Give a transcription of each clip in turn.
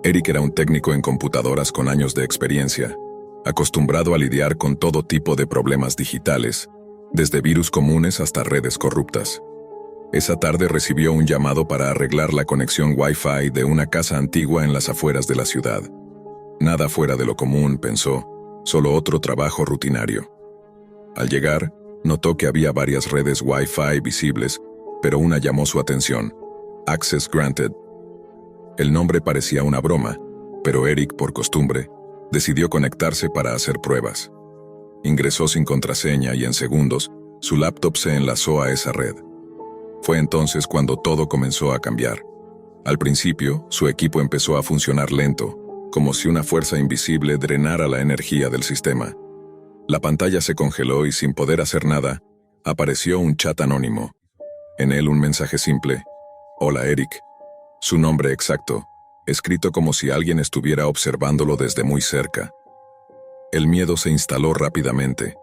Eric era un técnico en computadoras con años de experiencia, acostumbrado a lidiar con todo tipo de problemas digitales, desde virus comunes hasta redes corruptas. Esa tarde recibió un llamado para arreglar la conexión Wi-Fi de una casa antigua en las afueras de la ciudad. Nada fuera de lo común, pensó, solo otro trabajo rutinario. Al llegar, notó que había varias redes Wi-Fi visibles, pero una llamó su atención: Access Granted. El nombre parecía una broma, pero Eric, por costumbre, decidió conectarse para hacer pruebas. Ingresó sin contraseña y en segundos, su laptop se enlazó a esa red. Fue entonces cuando todo comenzó a cambiar. Al principio, su equipo empezó a funcionar lento, como si una fuerza invisible drenara la energía del sistema. La pantalla se congeló y sin poder hacer nada, apareció un chat anónimo. En él un mensaje simple: «Hola Eric». Su nombre exacto, escrito como si alguien estuviera observándolo desde muy cerca. El miedo se instaló rápidamente.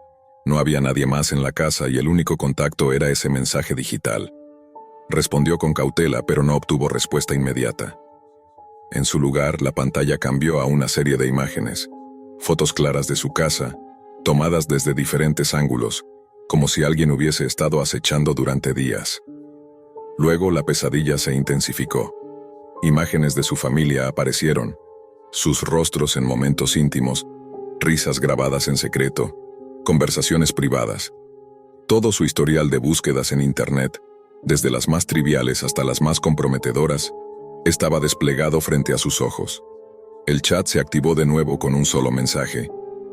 No había nadie más en la casa y el único contacto era ese mensaje digital. Respondió con cautela, pero no obtuvo respuesta inmediata. En su lugar, la pantalla cambió a una serie de imágenes, fotos claras de su casa, tomadas desde diferentes ángulos, como si alguien hubiese estado acechando durante días. Luego la pesadilla se intensificó. Imágenes de su familia aparecieron, sus rostros en momentos íntimos, risas grabadas en secreto, conversaciones privadas. Todo su historial de búsquedas en Internet, desde las más triviales hasta las más comprometedoras, estaba desplegado frente a sus ojos. El chat se activó de nuevo con un solo mensaje: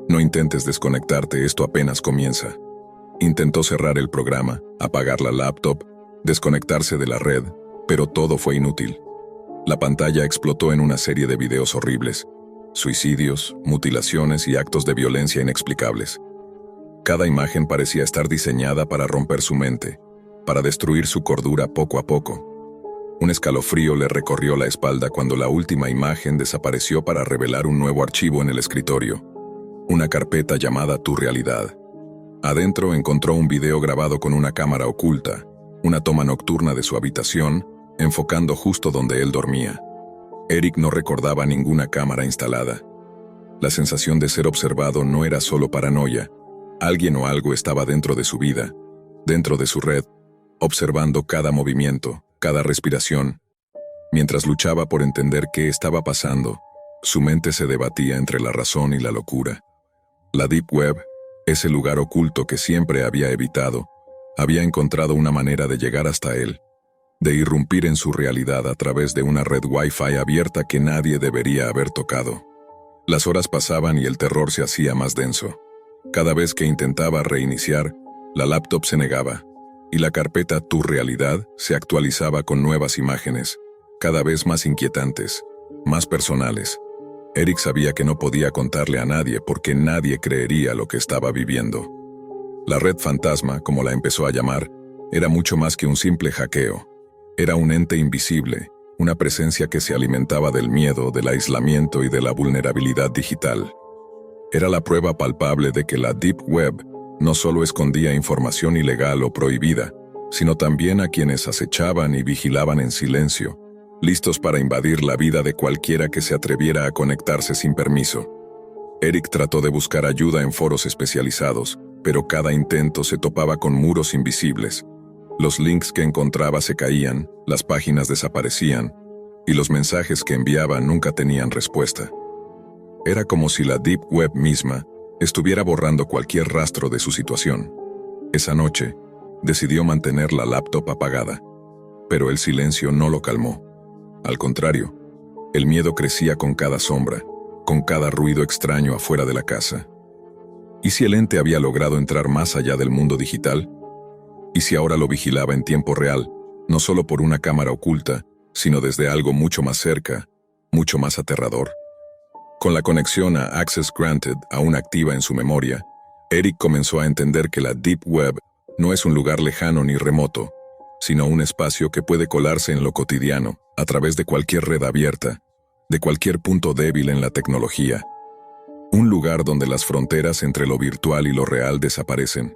«No intentes desconectarte, esto apenas comienza». Intentó cerrar el programa, apagar la laptop, desconectarse de la red, pero todo fue inútil. La pantalla explotó en una serie de videos horribles: suicidios, mutilaciones y actos de violencia inexplicables. Cada imagen parecía estar diseñada para romper su mente, para destruir su cordura poco a poco. Un escalofrío le recorrió la espalda cuando la última imagen desapareció para revelar un nuevo archivo en el escritorio, una carpeta llamada Tu Realidad. Adentro encontró un video grabado con una cámara oculta, una toma nocturna de su habitación, enfocando justo donde él dormía. Eric no recordaba ninguna cámara instalada. La sensación de ser observado no era solo paranoia. Alguien o algo estaba dentro de su vida, dentro de su red, observando cada movimiento, cada respiración. Mientras luchaba por entender qué estaba pasando, su mente se debatía entre la razón y la locura. La Deep Web, ese lugar oculto que siempre había evitado, había encontrado una manera de llegar hasta él, de irrumpir en su realidad a través de una red Wi-Fi abierta que nadie debería haber tocado. Las horas pasaban y el terror se hacía más denso. Cada vez que intentaba reiniciar, la laptop se negaba, y la carpeta Tu Realidad se actualizaba con nuevas imágenes, cada vez más inquietantes, más personales. Eric sabía que no podía contarle a nadie porque nadie creería lo que estaba viviendo. La red fantasma, como la empezó a llamar, era mucho más que un simple hackeo. Era un ente invisible, una presencia que se alimentaba del miedo, del aislamiento y de la vulnerabilidad digital. Era la prueba palpable de que la Deep Web no solo escondía información ilegal o prohibida, sino también a quienes acechaban y vigilaban en silencio, listos para invadir la vida de cualquiera que se atreviera a conectarse sin permiso. Eric trató de buscar ayuda en foros especializados, pero cada intento se topaba con muros invisibles. Los links que encontraba se caían, las páginas desaparecían, y los mensajes que enviaba nunca tenían respuesta. Era como si la Deep Web misma estuviera borrando cualquier rastro de su situación. Esa noche, decidió mantener la laptop apagada, pero el silencio no lo calmó. Al contrario, el miedo crecía con cada sombra, con cada ruido extraño afuera de la casa. ¿Y si el ente había logrado entrar más allá del mundo digital? ¿Y si ahora lo vigilaba en tiempo real, no solo por una cámara oculta, sino desde algo mucho más cerca, mucho más aterrador? Con la conexión a Access Granted aún activa en su memoria, Eric comenzó a entender que la Deep Web no es un lugar lejano ni remoto, sino un espacio que puede colarse en lo cotidiano, a través de cualquier red abierta, de cualquier punto débil en la tecnología. Un lugar donde las fronteras entre lo virtual y lo real desaparecen,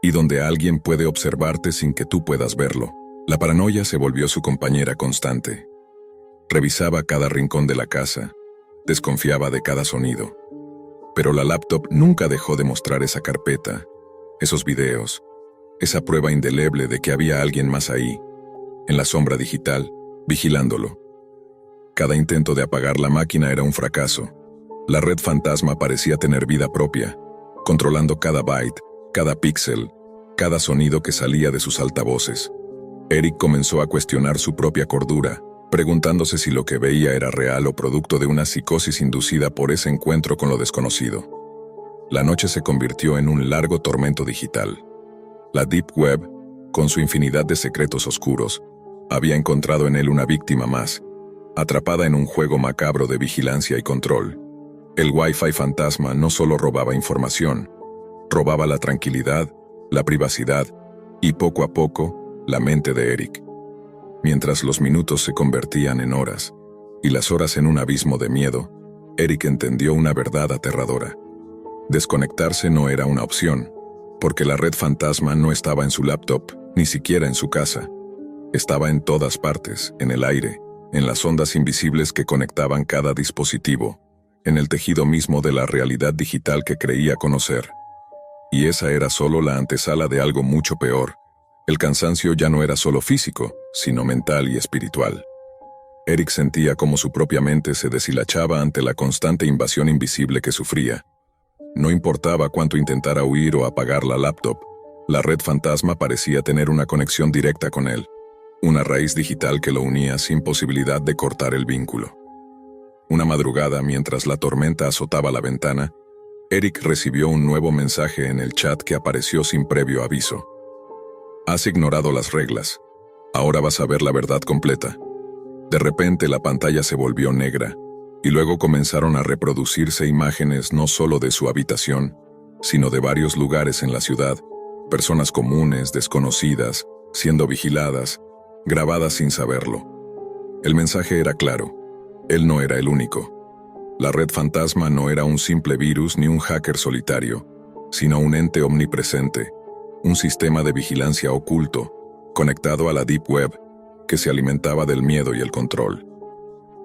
y donde alguien puede observarte sin que tú puedas verlo. La paranoia se volvió su compañera constante. Revisaba cada rincón de la casa, desconfiaba de cada sonido. Pero la laptop nunca dejó de mostrar esa carpeta, esos videos, esa prueba indeleble de que había alguien más ahí, en la sombra digital, vigilándolo. Cada intento de apagar la máquina era un fracaso. La red fantasma parecía tener vida propia, controlando cada byte, cada píxel, cada sonido que salía de sus altavoces. Eric comenzó a cuestionar su propia cordura, preguntándose si lo que veía era real o producto de una psicosis inducida por ese encuentro con lo desconocido. La noche se convirtió en un largo tormento digital. La Deep Web, con su infinidad de secretos oscuros, había encontrado en él una víctima más, atrapada en un juego macabro de vigilancia y control. El Wi-Fi fantasma no solo robaba información, robaba la tranquilidad, la privacidad y, poco a poco, la mente de Eric. Mientras los minutos se convertían en horas, y las horas en un abismo de miedo, Eric entendió una verdad aterradora. Desconectarse no era una opción, porque la red fantasma no estaba en su laptop, ni siquiera en su casa. Estaba en todas partes, en el aire, en las ondas invisibles que conectaban cada dispositivo, en el tejido mismo de la realidad digital que creía conocer. Y esa era solo la antesala de algo mucho peor. El cansancio ya no era solo físico, sino mental y espiritual. Eric sentía como su propia mente se deshilachaba ante la constante invasión invisible que sufría. No importaba cuánto intentara huir o apagar la laptop, la red fantasma parecía tener una conexión directa con él, una raíz digital que lo unía sin posibilidad de cortar el vínculo. Una madrugada, mientras la tormenta azotaba la ventana, Eric recibió un nuevo mensaje en el chat que apareció sin previo aviso. Has ignorado las reglas. Ahora vas a ver la verdad completa. De repente la pantalla se volvió negra, y luego comenzaron a reproducirse imágenes no solo de su habitación, sino de varios lugares en la ciudad, personas comunes, desconocidas, siendo vigiladas, grabadas sin saberlo. El mensaje era claro. Él no era el único. La red fantasma no era un simple virus ni un hacker solitario, sino un ente omnipresente, un sistema de vigilancia oculto, conectado a la Deep Web, que se alimentaba del miedo y el control.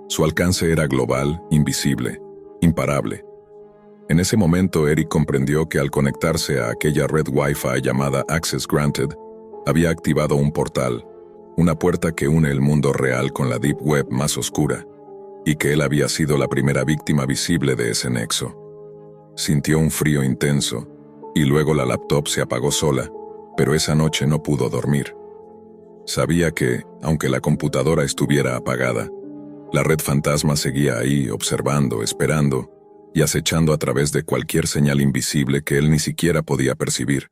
Su alcance era global, invisible, imparable. En ese momento Eric comprendió que al conectarse a aquella red Wi-Fi llamada Access Granted, había activado un portal, una puerta que une el mundo real con la Deep Web más oscura, y que él había sido la primera víctima visible de ese nexo. Sintió un frío intenso, y luego la laptop se apagó sola, pero esa noche no pudo dormir. Sabía que, aunque la computadora estuviera apagada, la red fantasma seguía ahí, observando, esperando, y acechando a través de cualquier señal invisible que él ni siquiera podía percibir.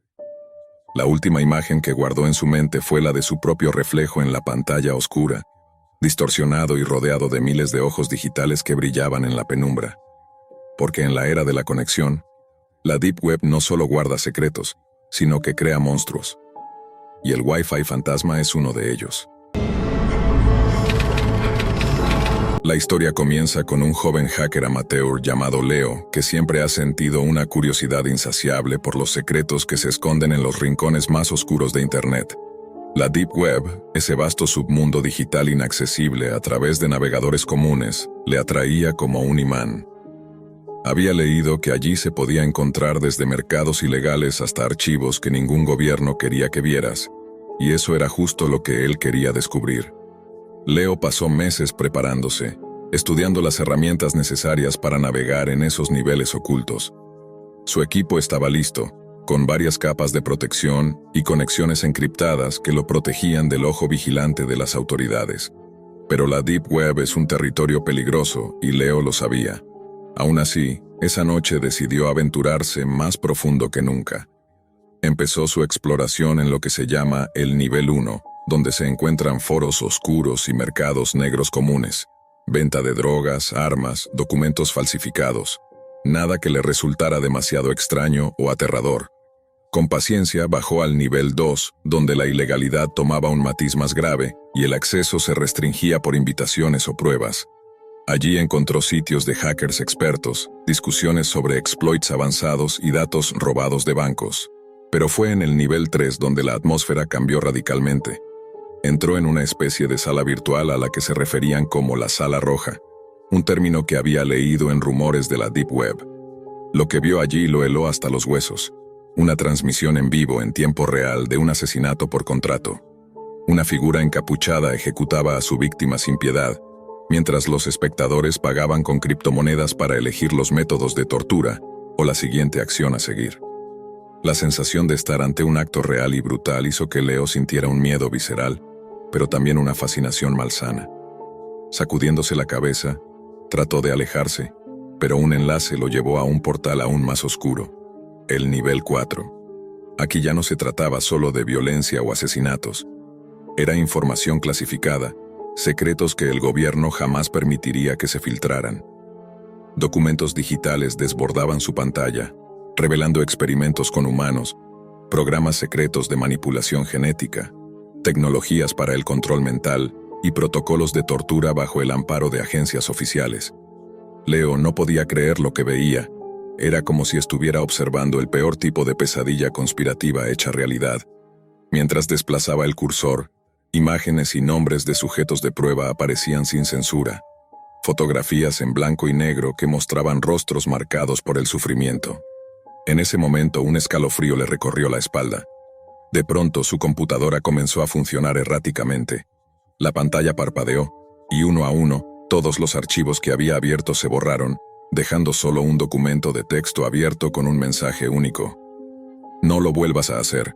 La última imagen que guardó en su mente fue la de su propio reflejo en la pantalla oscura, distorsionado y rodeado de miles de ojos digitales que brillaban en la penumbra. Porque en la era de la conexión, la Deep Web no solo guarda secretos, sino que crea monstruos. Y el Wi-Fi fantasma es uno de ellos. La historia comienza con un joven hacker amateur llamado Leo, que siempre ha sentido una curiosidad insaciable por los secretos que se esconden en los rincones más oscuros de Internet. La Deep Web, ese vasto submundo digital inaccesible a través de navegadores comunes, le atraía como un imán. Había leído que allí se podía encontrar desde mercados ilegales hasta archivos que ningún gobierno quería que vieras, y eso era justo lo que él quería descubrir. Leo pasó meses preparándose, estudiando las herramientas necesarias para navegar en esos niveles ocultos. Su equipo estaba listo, con varias capas de protección y conexiones encriptadas que lo protegían del ojo vigilante de las autoridades. Pero la Deep Web es un territorio peligroso y Leo lo sabía. Aún así, esa noche decidió aventurarse más profundo que nunca. Empezó su exploración en lo que se llama el Nivel 1, donde se encuentran foros oscuros y mercados negros comunes, venta de drogas, armas, documentos falsificados. Nada que le resultara demasiado extraño o aterrador. Con paciencia bajó al Nivel 2, donde la ilegalidad tomaba un matiz más grave y el acceso se restringía por invitaciones o pruebas. Allí encontró sitios de hackers expertos, discusiones sobre exploits avanzados y datos robados de bancos. Pero fue en el Nivel 3 donde la atmósfera cambió radicalmente. Entró en una especie de sala virtual a la que se referían como la Sala Roja, un término que había leído en rumores de la Deep Web. Lo que vio allí lo heló hasta los huesos. Una transmisión en vivo en tiempo real de un asesinato por contrato. Una figura encapuchada ejecutaba a su víctima sin piedad, mientras los espectadores pagaban con criptomonedas para elegir los métodos de tortura o la siguiente acción a seguir. La sensación de estar ante un acto real y brutal hizo que Leo sintiera un miedo visceral, pero también una fascinación malsana. Sacudiéndose la cabeza, trató de alejarse, pero un enlace lo llevó a un portal aún más oscuro, el nivel 4. Aquí ya no se trataba solo de violencia o asesinatos. Era información clasificada, secretos que el gobierno jamás permitiría que se filtraran. Documentos digitales desbordaban su pantalla, revelando experimentos con humanos, programas secretos de manipulación genética, tecnologías para el control mental y protocolos de tortura bajo el amparo de agencias oficiales. Leo no podía creer lo que veía. Era como si estuviera observando el peor tipo de pesadilla conspirativa hecha realidad. Mientras desplazaba el cursor, imágenes y nombres de sujetos de prueba aparecían sin censura. Fotografías en blanco y negro que mostraban rostros marcados por el sufrimiento. En ese momento un escalofrío le recorrió la espalda. De pronto su computadora comenzó a funcionar erráticamente. La pantalla parpadeó, y uno a uno, todos los archivos que había abierto se borraron, dejando solo un documento de texto abierto con un mensaje único. No lo vuelvas a hacer.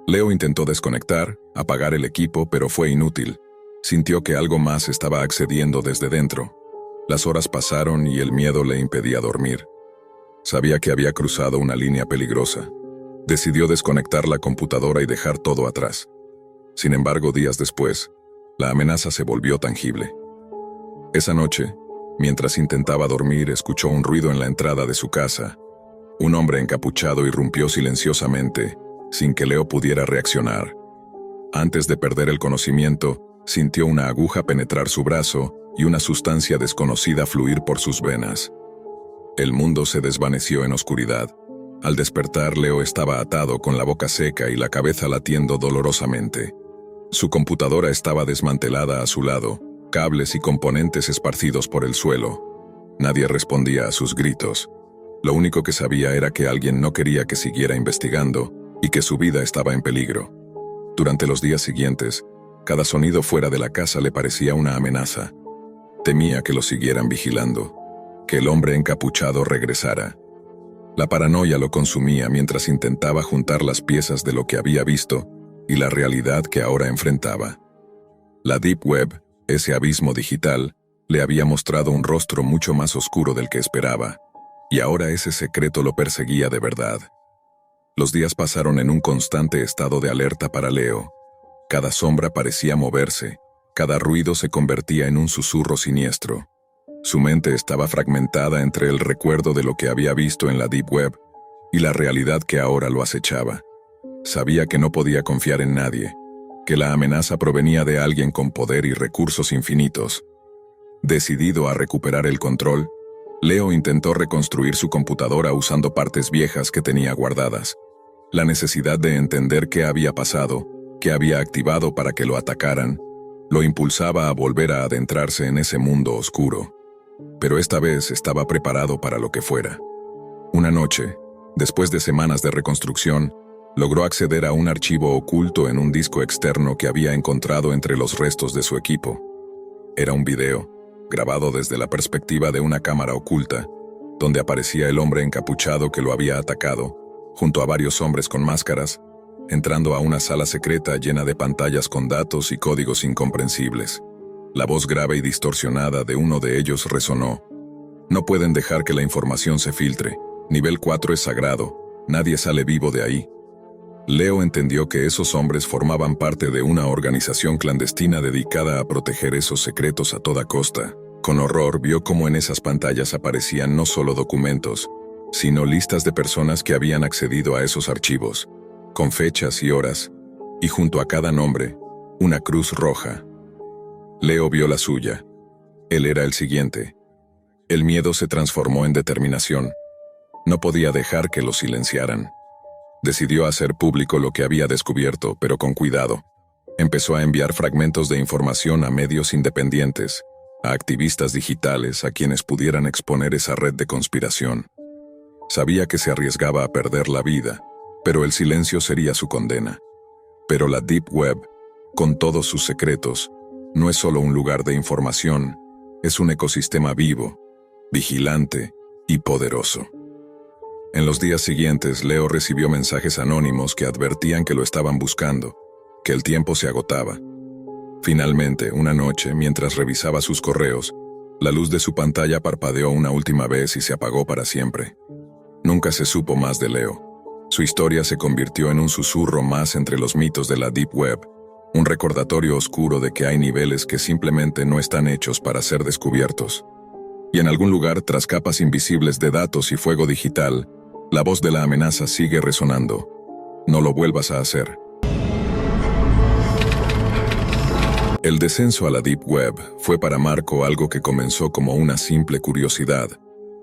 Leo intentó desconectar, apagar el equipo, pero fue inútil. Sintió que algo más estaba accediendo desde dentro. Las horas pasaron y el miedo le impedía dormir. Sabía que había cruzado una línea peligrosa. Decidió desconectar la computadora y dejar todo atrás. Sin embargo, días después, la amenaza se volvió tangible. Esa noche, mientras intentaba dormir, escuchó un ruido en la entrada de su casa. Un hombre encapuchado irrumpió silenciosamente, sin que Leo pudiera reaccionar. Antes de perder el conocimiento, sintió una aguja penetrar su brazo y una sustancia desconocida fluir por sus venas. El mundo se desvaneció en oscuridad. Al despertar, Leo estaba atado con la boca seca y la cabeza latiendo dolorosamente. Su computadora estaba desmantelada a su lado, cables y componentes esparcidos por el suelo. Nadie respondía a sus gritos. Lo único que sabía era que alguien no quería que siguiera investigando y que su vida estaba en peligro. Durante los días siguientes, cada sonido fuera de la casa le parecía una amenaza. Temía que lo siguieran vigilando, que el hombre encapuchado regresara. La paranoia lo consumía mientras intentaba juntar las piezas de lo que había visto y la realidad que ahora enfrentaba. La Deep Web, ese abismo digital, le había mostrado un rostro mucho más oscuro del que esperaba, y ahora ese secreto lo perseguía de verdad. Los días pasaron en un constante estado de alerta para Leo. Cada sombra parecía moverse, cada ruido se convertía en un susurro siniestro. Su mente estaba fragmentada entre el recuerdo de lo que había visto en la Deep Web y la realidad que ahora lo acechaba. Sabía que no podía confiar en nadie, que la amenaza provenía de alguien con poder y recursos infinitos. Decidido a recuperar el control, Leo intentó reconstruir su computadora usando partes viejas que tenía guardadas. La necesidad de entender qué había pasado, qué había activado para que lo atacaran, lo impulsaba a volver a adentrarse en ese mundo oscuro. Pero esta vez estaba preparado para lo que fuera. Una noche, después de semanas de reconstrucción, logró acceder a un archivo oculto en un disco externo que había encontrado entre los restos de su equipo. Era un video, grabado desde la perspectiva de una cámara oculta, donde aparecía el hombre encapuchado que lo había atacado, junto a varios hombres con máscaras, entrando a una sala secreta llena de pantallas con datos y códigos incomprensibles. La voz grave y distorsionada de uno de ellos resonó. No pueden dejar que la información se filtre. Nivel 4 es sagrado. Nadie sale vivo de ahí. Leo entendió que esos hombres formaban parte de una organización clandestina dedicada a proteger esos secretos a toda costa. Con horror vio cómo en esas pantallas aparecían no solo documentos, sino listas de personas que habían accedido a esos archivos, con fechas y horas, y junto a cada nombre, una cruz roja. Leo vio la suya. Él era el siguiente. El miedo se transformó en determinación. No podía dejar que lo silenciaran. Decidió hacer público lo que había descubierto, pero con cuidado. Empezó a enviar fragmentos de información a medios independientes, a activistas digitales, a quienes pudieran exponer esa red de conspiración. Sabía que se arriesgaba a perder la vida, pero el silencio sería su condena. Pero la Deep Web, con todos sus secretos, no es solo un lugar de información, es un ecosistema vivo, vigilante y poderoso. En los días siguientes, Leo recibió mensajes anónimos que advertían que lo estaban buscando, que el tiempo se agotaba. Finalmente, una noche, mientras revisaba sus correos, la luz de su pantalla parpadeó una última vez y se apagó para siempre. Nunca se supo más de Leo. Su historia se convirtió en un susurro más entre los mitos de la Deep Web, un recordatorio oscuro de que hay niveles que simplemente no están hechos para ser descubiertos. Y en algún lugar, tras capas invisibles de datos y fuego digital, la voz de la amenaza sigue resonando. No lo vuelvas a hacer. El descenso a la Deep Web fue para Marco algo que comenzó como una simple curiosidad,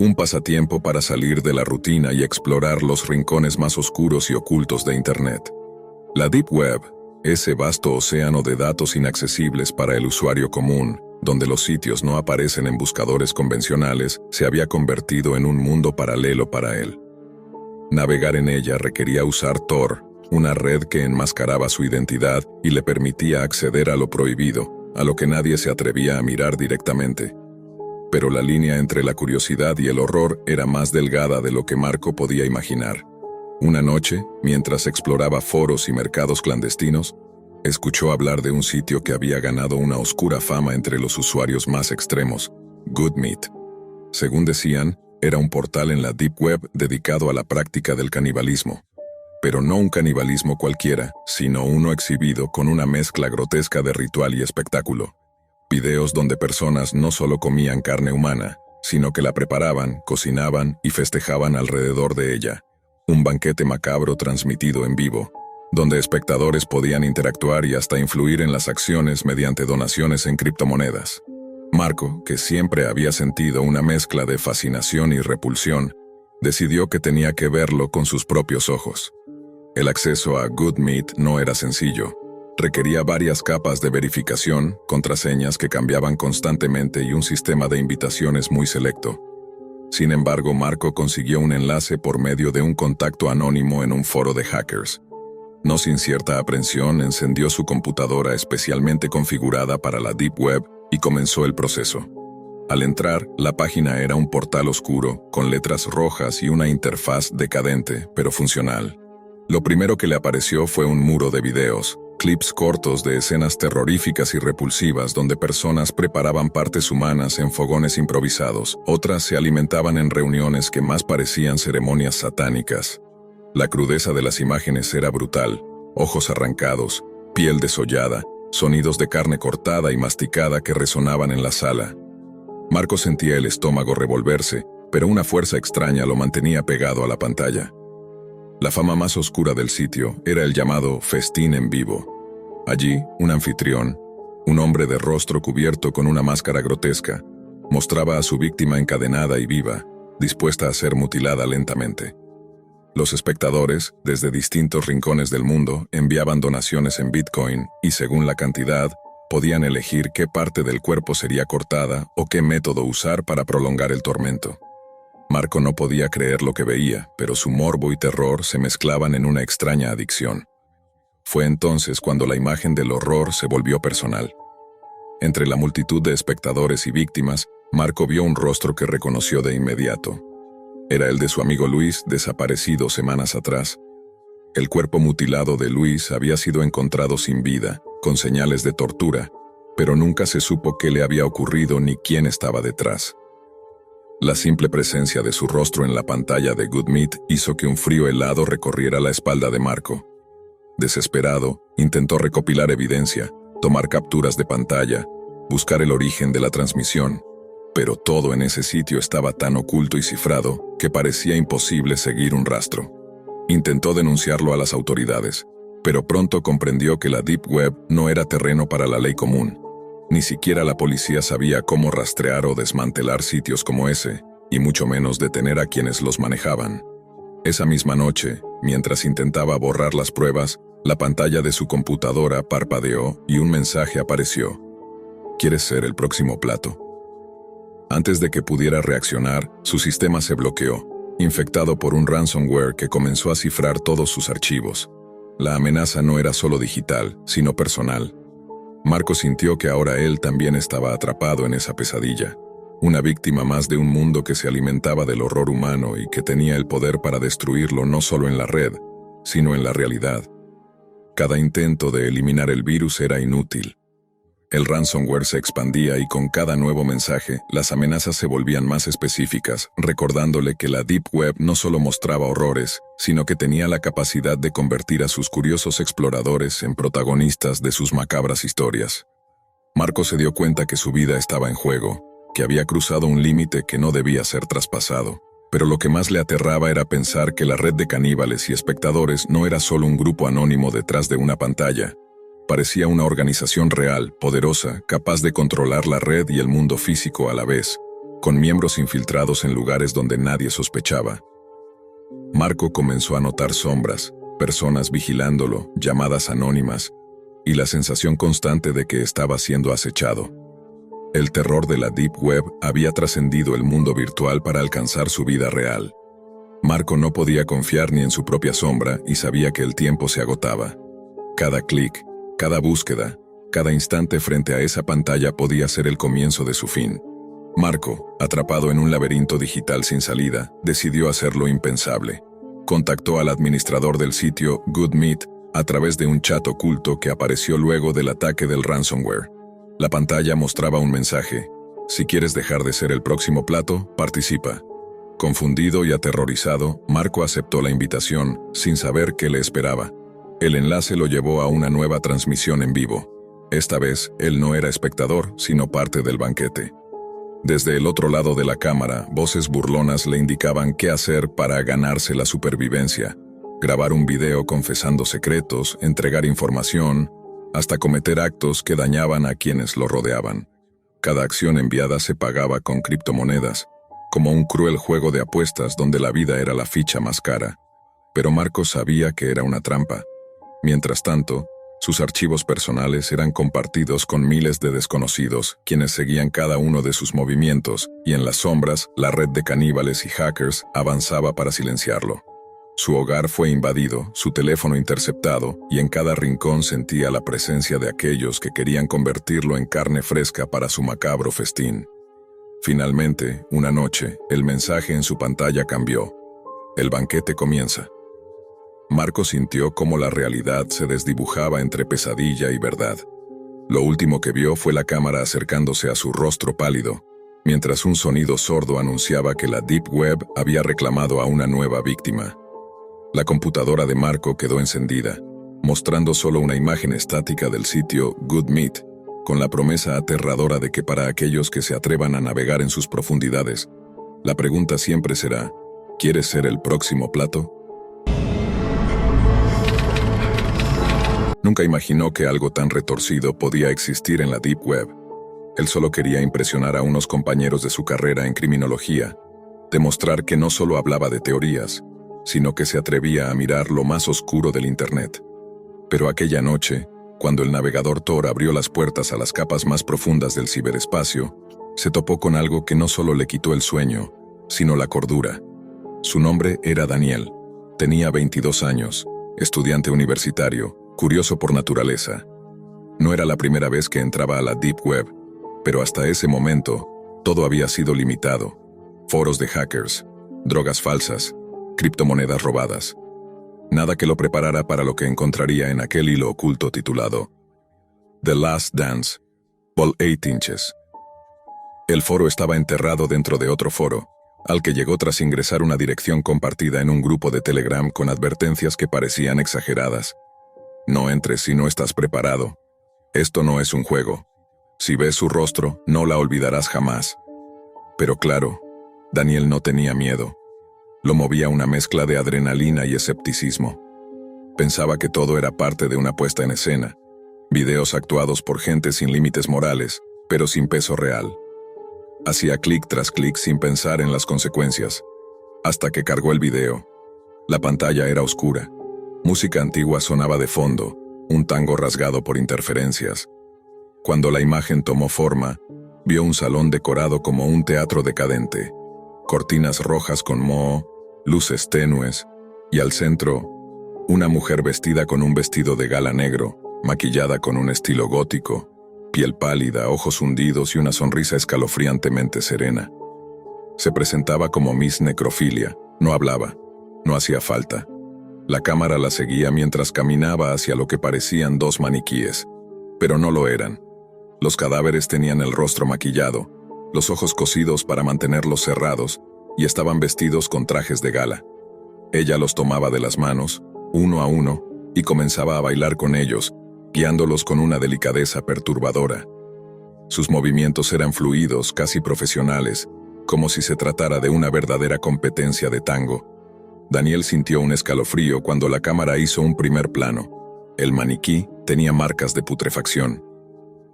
un pasatiempo para salir de la rutina y explorar los rincones más oscuros y ocultos de Internet. La Deep Web, ese vasto océano de datos inaccesibles para el usuario común, donde los sitios no aparecen en buscadores convencionales, se había convertido en un mundo paralelo para él. Navegar en ella requería usar Tor, una red que enmascaraba su identidad y le permitía acceder a lo prohibido, a lo que nadie se atrevía a mirar directamente. Pero la línea entre la curiosidad y el horror era más delgada de lo que Marco podía imaginar. Una noche, mientras exploraba foros y mercados clandestinos, escuchó hablar de un sitio que había ganado una oscura fama entre los usuarios más extremos, GoodMeat. Según decían, era un portal en la Deep Web dedicado a la práctica del canibalismo. Pero no un canibalismo cualquiera, sino uno exhibido con una mezcla grotesca de ritual y espectáculo. Videos donde personas no solo comían carne humana, sino que la preparaban, cocinaban y festejaban alrededor de ella. Un banquete macabro transmitido en vivo, donde espectadores podían interactuar y hasta influir en las acciones mediante donaciones en criptomonedas. Marco, que siempre había sentido una mezcla de fascinación y repulsión, decidió que tenía que verlo con sus propios ojos. El acceso a GoodMeat no era sencillo. Requería varias capas de verificación, contraseñas que cambiaban constantemente y un sistema de invitaciones muy selecto. Sin embargo, Marco consiguió un enlace por medio de un contacto anónimo en un foro de hackers. No sin cierta aprensión, encendió su computadora especialmente configurada para la Deep Web y comenzó el proceso. Al entrar, la página era un portal oscuro, con letras rojas y una interfaz decadente, pero funcional. Lo primero que le apareció fue un muro de videos, clips cortos de escenas terroríficas y repulsivas donde personas preparaban partes humanas en fogones improvisados, otras se alimentaban en reuniones que más parecían ceremonias satánicas. La crudeza de las imágenes era brutal, ojos arrancados, piel desollada, sonidos de carne cortada y masticada que resonaban en la sala. Marco sentía el estómago revolverse, pero una fuerza extraña lo mantenía pegado a la pantalla. La fama más oscura del sitio era el llamado festín en vivo. Allí, un anfitrión, un hombre de rostro cubierto con una máscara grotesca, mostraba a su víctima encadenada y viva, dispuesta a ser mutilada lentamente. Los espectadores, desde distintos rincones del mundo, enviaban donaciones en Bitcoin y, según la cantidad, podían elegir qué parte del cuerpo sería cortada o qué método usar para prolongar el tormento. Marco no podía creer lo que veía, pero su morbo y terror se mezclaban en una extraña adicción. Fue entonces cuando la imagen del horror se volvió personal. Entre la multitud de espectadores y víctimas, Marco vio un rostro que reconoció de inmediato. Era el de su amigo Luis, desaparecido semanas atrás. El cuerpo mutilado de Luis había sido encontrado sin vida, con señales de tortura, pero nunca se supo qué le había ocurrido ni quién estaba detrás. La simple presencia de su rostro en la pantalla de GoodMeat hizo que un frío helado recorriera la espalda de Marco. Desesperado, intentó recopilar evidencia, tomar capturas de pantalla, buscar el origen de la transmisión, pero todo en ese sitio estaba tan oculto y cifrado que parecía imposible seguir un rastro. Intentó denunciarlo a las autoridades, pero pronto comprendió que la Deep Web no era terreno para la ley común. Ni siquiera la policía sabía cómo rastrear o desmantelar sitios como ese, y mucho menos detener a quienes los manejaban. Esa misma noche, mientras intentaba borrar las pruebas, La pantalla de su computadora parpadeó y un mensaje apareció. ¿Quieres ser el próximo plato? Antes de que pudiera reaccionar, su sistema se bloqueó, infectado por un ransomware que comenzó a cifrar todos sus archivos. La amenaza no era solo digital, sino personal. Marco sintió que ahora él también estaba atrapado en esa pesadilla, una víctima más de un mundo que se alimentaba del horror humano y que tenía el poder para destruirlo no solo en la red, sino en la realidad. Cada intento de eliminar el virus era inútil. El ransomware se expandía y con cada nuevo mensaje, las amenazas se volvían más específicas, recordándole que la Deep Web no solo mostraba horrores, sino que tenía la capacidad de convertir a sus curiosos exploradores en protagonistas de sus macabras historias. Marco se dio cuenta que su vida estaba en juego, que había cruzado un límite que no debía ser traspasado. Pero lo que más le aterraba era pensar que la red de caníbales y espectadores no era solo un grupo anónimo detrás de una pantalla. Parecía una organización real, poderosa, capaz de controlar la red y el mundo físico a la vez, con miembros infiltrados en lugares donde nadie sospechaba. Marco comenzó a notar sombras, personas vigilándolo, llamadas anónimas, y la sensación constante de que estaba siendo acechado. El terror de la Deep Web había trascendido el mundo virtual para alcanzar su vida real. Marco no podía confiar ni en su propia sombra y sabía que el tiempo se agotaba. Cada clic, cada búsqueda, cada instante frente a esa pantalla podía ser el comienzo de su fin. Marco, atrapado en un laberinto digital sin salida, decidió hacer lo impensable. Contactó al administrador del sitio GoodMeet a través de un chat oculto que apareció luego del ataque del ransomware. La pantalla mostraba un mensaje: si quieres dejar de ser el próximo plato, participa. Confundido y aterrorizado, Marco aceptó la invitación, sin saber qué le esperaba. El enlace lo llevó a una nueva transmisión en vivo. Esta vez, él no era espectador, sino parte del banquete. Desde el otro lado de la cámara, voces burlonas le indicaban qué hacer para ganarse la supervivencia: grabar un video confesando secretos, entregar información, hasta cometer actos que dañaban a quienes lo rodeaban. Cada acción enviada se pagaba con criptomonedas, como un cruel juego de apuestas donde la vida era la ficha más cara. Pero Marco sabía que era una trampa. Mientras tanto, sus archivos personales eran compartidos con miles de desconocidos, quienes seguían cada uno de sus movimientos, y en las sombras, la red de caníbales y hackers avanzaba para silenciarlo. Su hogar fue invadido, su teléfono interceptado, y en cada rincón sentía la presencia de aquellos que querían convertirlo en carne fresca para su macabro festín. Finalmente, una noche, el mensaje en su pantalla cambió. El banquete comienza. Marco sintió cómo la realidad se desdibujaba entre pesadilla y verdad. Lo último que vio fue la cámara acercándose a su rostro pálido, mientras un sonido sordo anunciaba que la Deep Web había reclamado a una nueva víctima. La computadora de Marco quedó encendida, mostrando solo una imagen estática del sitio GoodMeet, con la promesa aterradora de que para aquellos que se atrevan a navegar en sus profundidades, la pregunta siempre será: ¿quieres ser el próximo plato? Nunca imaginó que algo tan retorcido podía existir en la Deep Web. Él solo quería impresionar a unos compañeros de su carrera en criminología, demostrar que no solo hablaba de teorías, sino que se atrevía a mirar lo más oscuro del Internet. Pero aquella noche, cuando el navegador Tor abrió las puertas a las capas más profundas del ciberespacio, se topó con algo que no solo le quitó el sueño, sino la cordura. Su nombre era Daniel. Tenía 22 años, estudiante universitario, curioso por naturaleza. No era la primera vez que entraba a la Deep Web, pero hasta ese momento, todo había sido limitado. Foros de hackers, drogas falsas, criptomonedas robadas. Nada que lo preparara para lo que encontraría en aquel hilo oculto titulado The Last Dance, Vol 8 Inches. El foro estaba enterrado dentro de otro foro, al que llegó tras ingresar una dirección compartida en un grupo de Telegram con advertencias que parecían exageradas. No entres si no estás preparado. Esto no es un juego. Si ves su rostro, no la olvidarás jamás. Pero claro, Daniel no tenía miedo. Lo movía una mezcla de adrenalina y escepticismo. Pensaba que todo era parte de una puesta en escena, videos actuados por gente sin límites morales, pero sin peso real. Hacía clic tras clic sin pensar en las consecuencias, hasta que cargó el video. La pantalla era oscura. Música antigua sonaba de fondo, un tango rasgado por interferencias. Cuando la imagen tomó forma, vio un salón decorado como un teatro decadente, cortinas rojas con moho, luces tenues, y al centro, una mujer vestida con un vestido de gala negro, maquillada con un estilo gótico, piel pálida, ojos hundidos y una sonrisa escalofriantemente serena. Se presentaba como Miss Necrofilia, no hablaba, no hacía falta. La cámara la seguía mientras caminaba hacia lo que parecían dos maniquíes, pero no lo eran. Los cadáveres tenían el rostro maquillado, los ojos cosidos para mantenerlos cerrados, y estaban vestidos con trajes de gala. Ella los tomaba de las manos, uno a uno, y comenzaba a bailar con ellos, guiándolos con una delicadeza perturbadora. Sus movimientos eran fluidos, casi profesionales, como si se tratara de una verdadera competencia de tango. Daniel sintió un escalofrío cuando la cámara hizo un primer plano. El maniquí tenía marcas de putrefacción.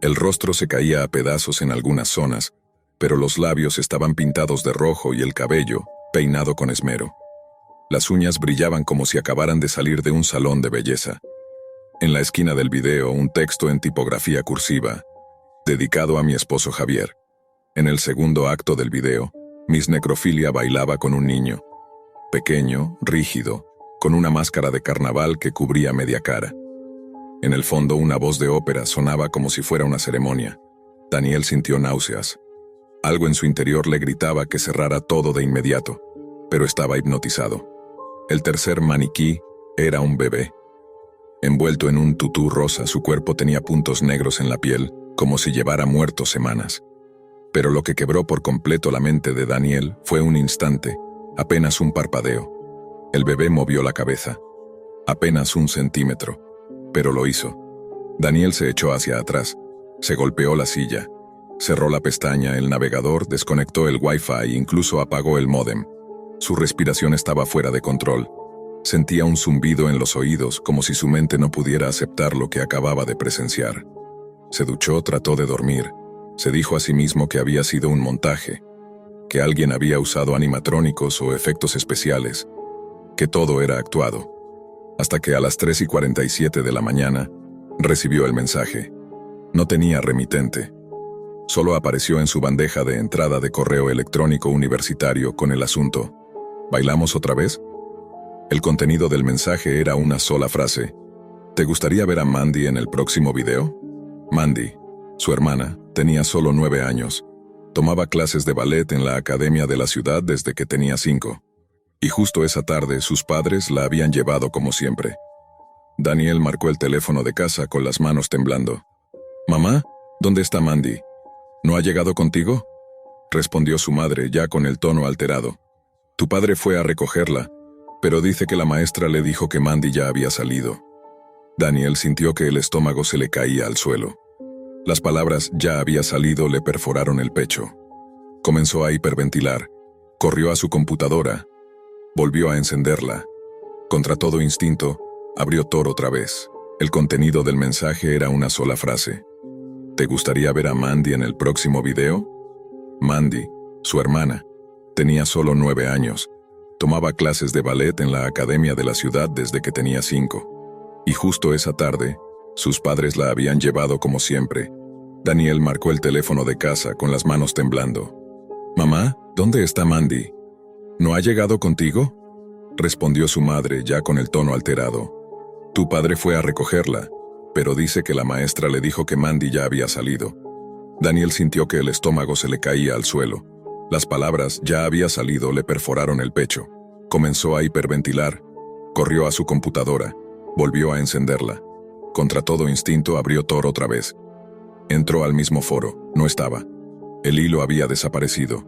El rostro se caía a pedazos en algunas zonas, pero los labios estaban pintados de rojo y el cabello, peinado con esmero. Las uñas brillaban como si acabaran de salir de un salón de belleza. En la esquina del video, un texto en tipografía cursiva, dedicado a mi esposo Javier. En el segundo acto del video, Miss Necrofilia bailaba con un niño, pequeño, rígido, con una máscara de carnaval que cubría media cara. En el fondo, una voz de ópera sonaba como si fuera una ceremonia. Daniel sintió náuseas. Algo en su interior le gritaba que cerrara todo de inmediato, pero estaba hipnotizado. El tercer maniquí era un bebé. Envuelto en un tutú rosa, su cuerpo tenía puntos negros en la piel, como si llevara muerto semanas. Pero lo que quebró por completo la mente de Daniel fue un instante, apenas un parpadeo. El bebé movió la cabeza. Apenas un centímetro, pero lo hizo. Daniel se echó hacia atrás, se golpeó la silla, cerró la pestaña, el navegador, desconectó el Wi-Fi e incluso apagó el módem. Su respiración estaba fuera de control. Sentía un zumbido en los oídos, como si su mente no pudiera aceptar lo que acababa de presenciar. Se duchó, trató de dormir. Se dijo a sí mismo que había sido un montaje, que alguien había usado animatrónicos o efectos especiales, que todo era actuado. Hasta que a las 3:47 de la mañana, recibió el mensaje. No tenía remitente. Solo apareció en su bandeja de entrada de correo electrónico universitario con el asunto: ¿bailamos otra vez? El contenido del mensaje era una sola frase: ¿te gustaría ver a Mandy en el próximo video? Mandy, su hermana, tenía solo 9 años. Tomaba clases de ballet en la academia de la ciudad desde que tenía 5. Y justo esa tarde sus padres la habían llevado como siempre. Daniel marcó el teléfono de casa con las manos temblando. «Mamá, ¿dónde está Mandy? ¿No ha llegado contigo?», respondió su madre ya con el tono alterado. «Tu padre fue a recogerla, pero dice que la maestra le dijo que Mandy ya había salido». Daniel sintió que el estómago se le caía al suelo. Las palabras «ya había salido» le perforaron el pecho. Comenzó a hiperventilar. Corrió a su computadora. Volvió a encenderla. Contra todo instinto, abrió Tor otra vez. El contenido del mensaje era una sola frase: ¿te gustaría ver a Mandy en el próximo video? Mandy, su hermana, tenía solo 9 años. Tomaba clases de ballet en la academia de la ciudad desde que tenía 5. Y justo esa tarde, sus padres la habían llevado como siempre. Daniel marcó el teléfono de casa con las manos temblando. «Mamá, ¿dónde está Mandy? ¿No ha llegado contigo?», respondió su madre ya con el tono alterado. «Tu padre fue a recogerla, pero dice que la maestra le dijo que Mandy ya había salido». Daniel sintió que el estómago se le caía al suelo. Las palabras «ya había salido» le perforaron el pecho. Comenzó a hiperventilar. Corrió a su computadora. Volvió a encenderla. Contra todo instinto abrió Tor otra vez. Entró al mismo foro. No estaba. El hilo había desaparecido.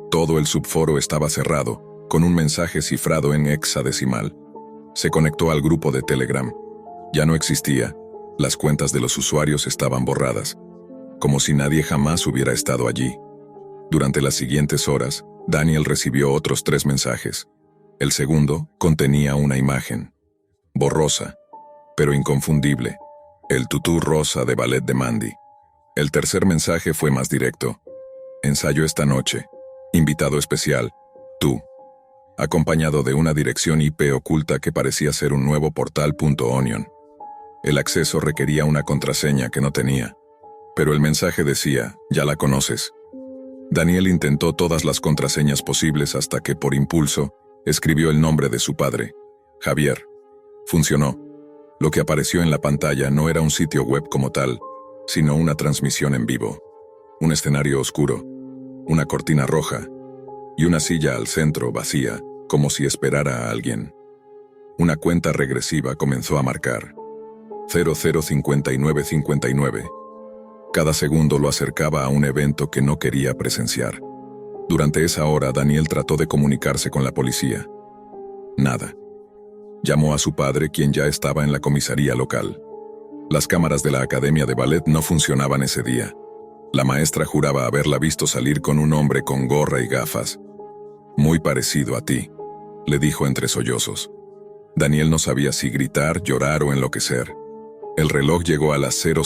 Todo el subforo estaba cerrado, con un mensaje cifrado en hexadecimal. Se conectó al grupo de Telegram. Ya no existía. Las cuentas de los usuarios estaban borradas, como si nadie jamás hubiera estado allí. Durante las siguientes horas, Daniel recibió otros 3 mensajes. El segundo contenía una imagen, borrosa, pero inconfundible: el tutú rosa de ballet de Mandy. El tercer mensaje fue más directo: ensayo esta noche. Invitado especial, tú. acompañado de una dirección IP oculta que parecía ser un nuevo portal.onion. El acceso requería una contraseña que no tenía, pero el mensaje decía, ya la conoces. Daniel intentó todas las contraseñas posibles hasta que, por impulso, escribió el nombre de su padre, Javier. Funcionó. Lo que apareció en la pantalla no era un sitio web como tal, sino una transmisión en vivo. Un escenario oscuro, una cortina roja y una silla al centro vacía, como si esperara a alguien. Una cuenta regresiva comenzó a marcar. 005959. Cada segundo lo acercaba a un evento que no quería presenciar. Durante esa hora, Daniel trató de comunicarse con la policía. Nada. Llamó a su padre, quien ya estaba en la comisaría local. Las cámaras de la academia de ballet no funcionaban ese día. La maestra juraba haberla visto salir con un hombre con gorra y gafas. Muy parecido a ti, le dijo entre sollozos. Daniel no sabía si gritar, llorar o enloquecer. El reloj llegó a las 000.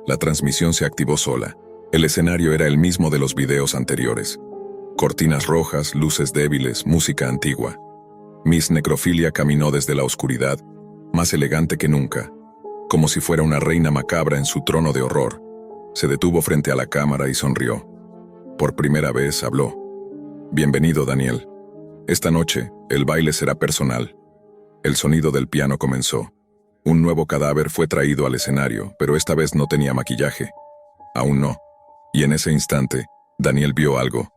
La transmisión se activó sola. El escenario era el mismo de los videos anteriores. Cortinas rojas, luces débiles, música antigua. Miss Necrofilia caminó desde la oscuridad, más elegante que nunca, como si fuera una reina macabra en su trono de horror. Se detuvo frente a la cámara y sonrió. Por primera vez habló. Bienvenido, Daniel. Esta noche, el baile será personal. El sonido del piano comenzó. Un nuevo cadáver fue traído al escenario, pero esta vez no tenía maquillaje. Aún no. Y en ese instante, Daniel vio algo.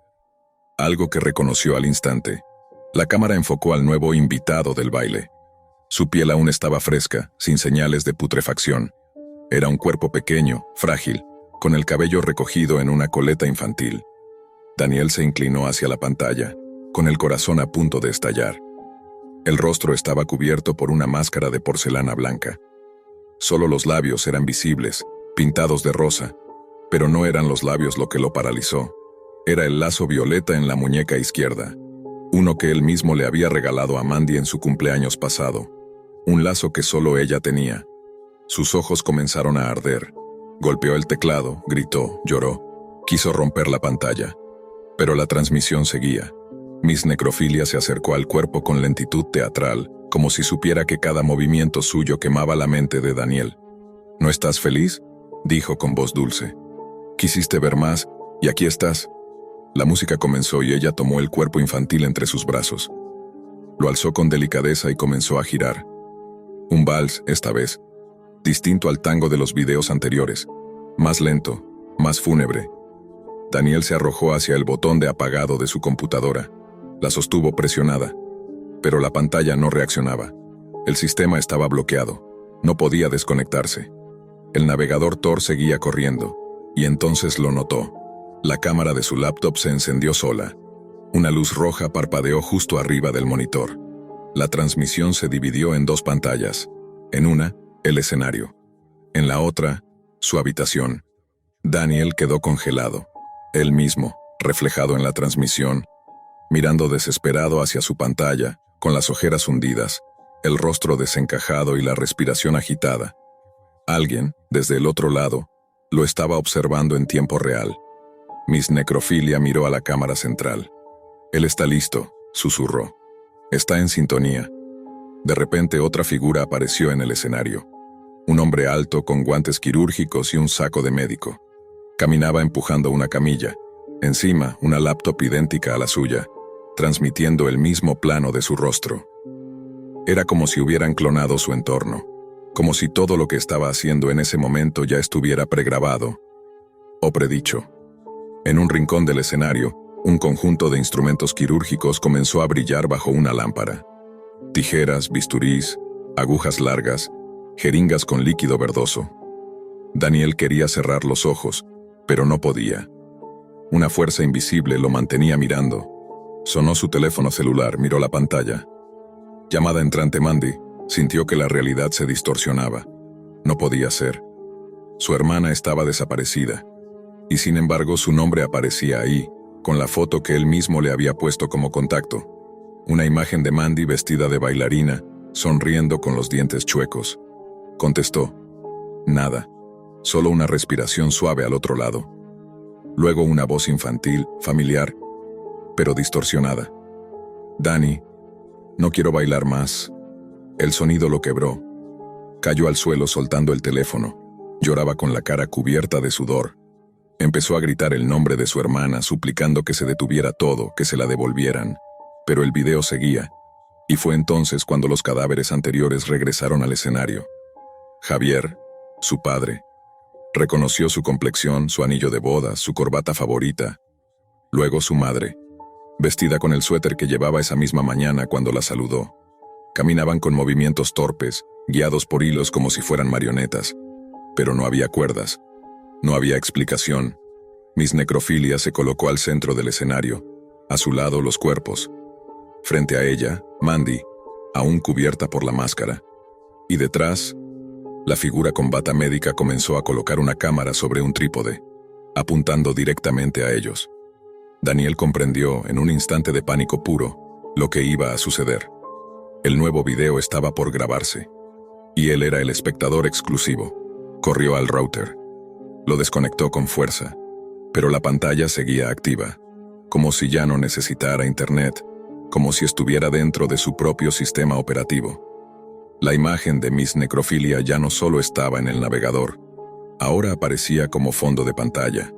Algo que reconoció al instante. La cámara enfocó al nuevo invitado del baile. Su piel aún estaba fresca, sin señales de putrefacción. Era un cuerpo pequeño, frágil, con el cabello recogido en una coleta infantil. Daniel se inclinó hacia la pantalla, con el corazón a punto de estallar. El rostro estaba cubierto por una máscara de porcelana blanca. Solo los labios eran visibles, pintados de rosa, pero no eran los labios lo que lo paralizó. Era el lazo violeta en la muñeca izquierda, uno que él mismo le había regalado a Mandy en su cumpleaños pasado. Un lazo que solo ella tenía. Sus ojos comenzaron a arder. Golpeó el teclado, gritó, lloró. Quiso romper la pantalla. Pero la transmisión seguía. Miss Necrofilia se acercó al cuerpo con lentitud teatral, como si supiera que cada movimiento suyo quemaba la mente de Daniel. ¿No estás feliz?, dijo con voz dulce. Quisiste ver más, y aquí estás. La música comenzó y ella tomó el cuerpo infantil entre sus brazos. Lo alzó con delicadeza y comenzó a girar. Un vals, esta vez, distinto al tango de los videos anteriores, más lento, más fúnebre. Daniel se arrojó hacia el botón de apagado de su computadora. La sostuvo presionada, pero la pantalla no reaccionaba. El sistema estaba bloqueado. No podía desconectarse. El navegador Tor seguía corriendo, y entonces lo notó. La cámara de su laptop se encendió sola. Una luz roja parpadeó justo arriba del monitor. La transmisión se dividió en dos pantallas. En una, el escenario. En la otra, su habitación. Daniel quedó congelado. Él mismo, reflejado en la transmisión, mirando desesperado hacia su pantalla, con las ojeras hundidas, el rostro desencajado y la respiración agitada. Alguien, desde el otro lado, lo estaba observando en tiempo real. Miss Necrofilia miró a la cámara central. Él está listo, susurró. Está en sintonía. De repente otra figura apareció en el escenario. Un hombre alto con guantes quirúrgicos y un saco de médico. Caminaba empujando una camilla. Encima, una laptop idéntica a la suya, transmitiendo el mismo plano de su rostro. Era como si hubieran clonado su entorno, como si todo lo que estaba haciendo en ese momento ya estuviera pregrabado o predicho. En un rincón del escenario, un conjunto de instrumentos quirúrgicos comenzó a brillar bajo una lámpara. Tijeras, bisturís, agujas largas, jeringas con líquido verdoso. Daniel quería cerrar los ojos, pero no podía. Una fuerza invisible lo mantenía mirando. Sonó su teléfono celular, miró la pantalla. Llamada entrante Mandy, sintió que la realidad se distorsionaba. No podía ser. Su hermana estaba desaparecida. Y sin embargo su nombre aparecía ahí, con la foto que él mismo le había puesto como contacto. Una imagen de Mandy vestida de bailarina, sonriendo con los dientes chuecos. Contestó. Nada. Solo una respiración suave al otro lado. Luego una voz infantil, familiar, pero distorsionada. Dani, no quiero bailar más. El sonido lo quebró. Cayó al suelo soltando el teléfono. Lloraba con la cara cubierta de sudor. Empezó a gritar el nombre de su hermana, suplicando que se detuviera todo, que se la devolvieran. Pero el video seguía. Y fue entonces cuando los cadáveres anteriores regresaron al escenario. Javier, su padre, reconoció su complexión, su anillo de boda, su corbata favorita. Luego su madre, vestida con el suéter que llevaba esa misma mañana cuando la saludó. Caminaban con movimientos torpes, guiados por hilos como si fueran marionetas. Pero no había cuerdas. No había explicación. Miss Necrofilia se colocó al centro del escenario. A su lado los cuerpos. Frente a ella, Mandy, aún cubierta por la máscara. Y detrás, la figura con bata médica comenzó a colocar una cámara sobre un trípode, apuntando directamente a ellos. Daniel comprendió, en un instante de pánico puro, lo que iba a suceder. El nuevo video estaba por grabarse, y él era el espectador exclusivo. Corrió al router. Lo desconectó con fuerza, pero la pantalla seguía activa, como si ya no necesitara internet, como si estuviera dentro de su propio sistema operativo. La imagen de Miss Necrofilia ya no solo estaba en el navegador, ahora aparecía como fondo de pantalla,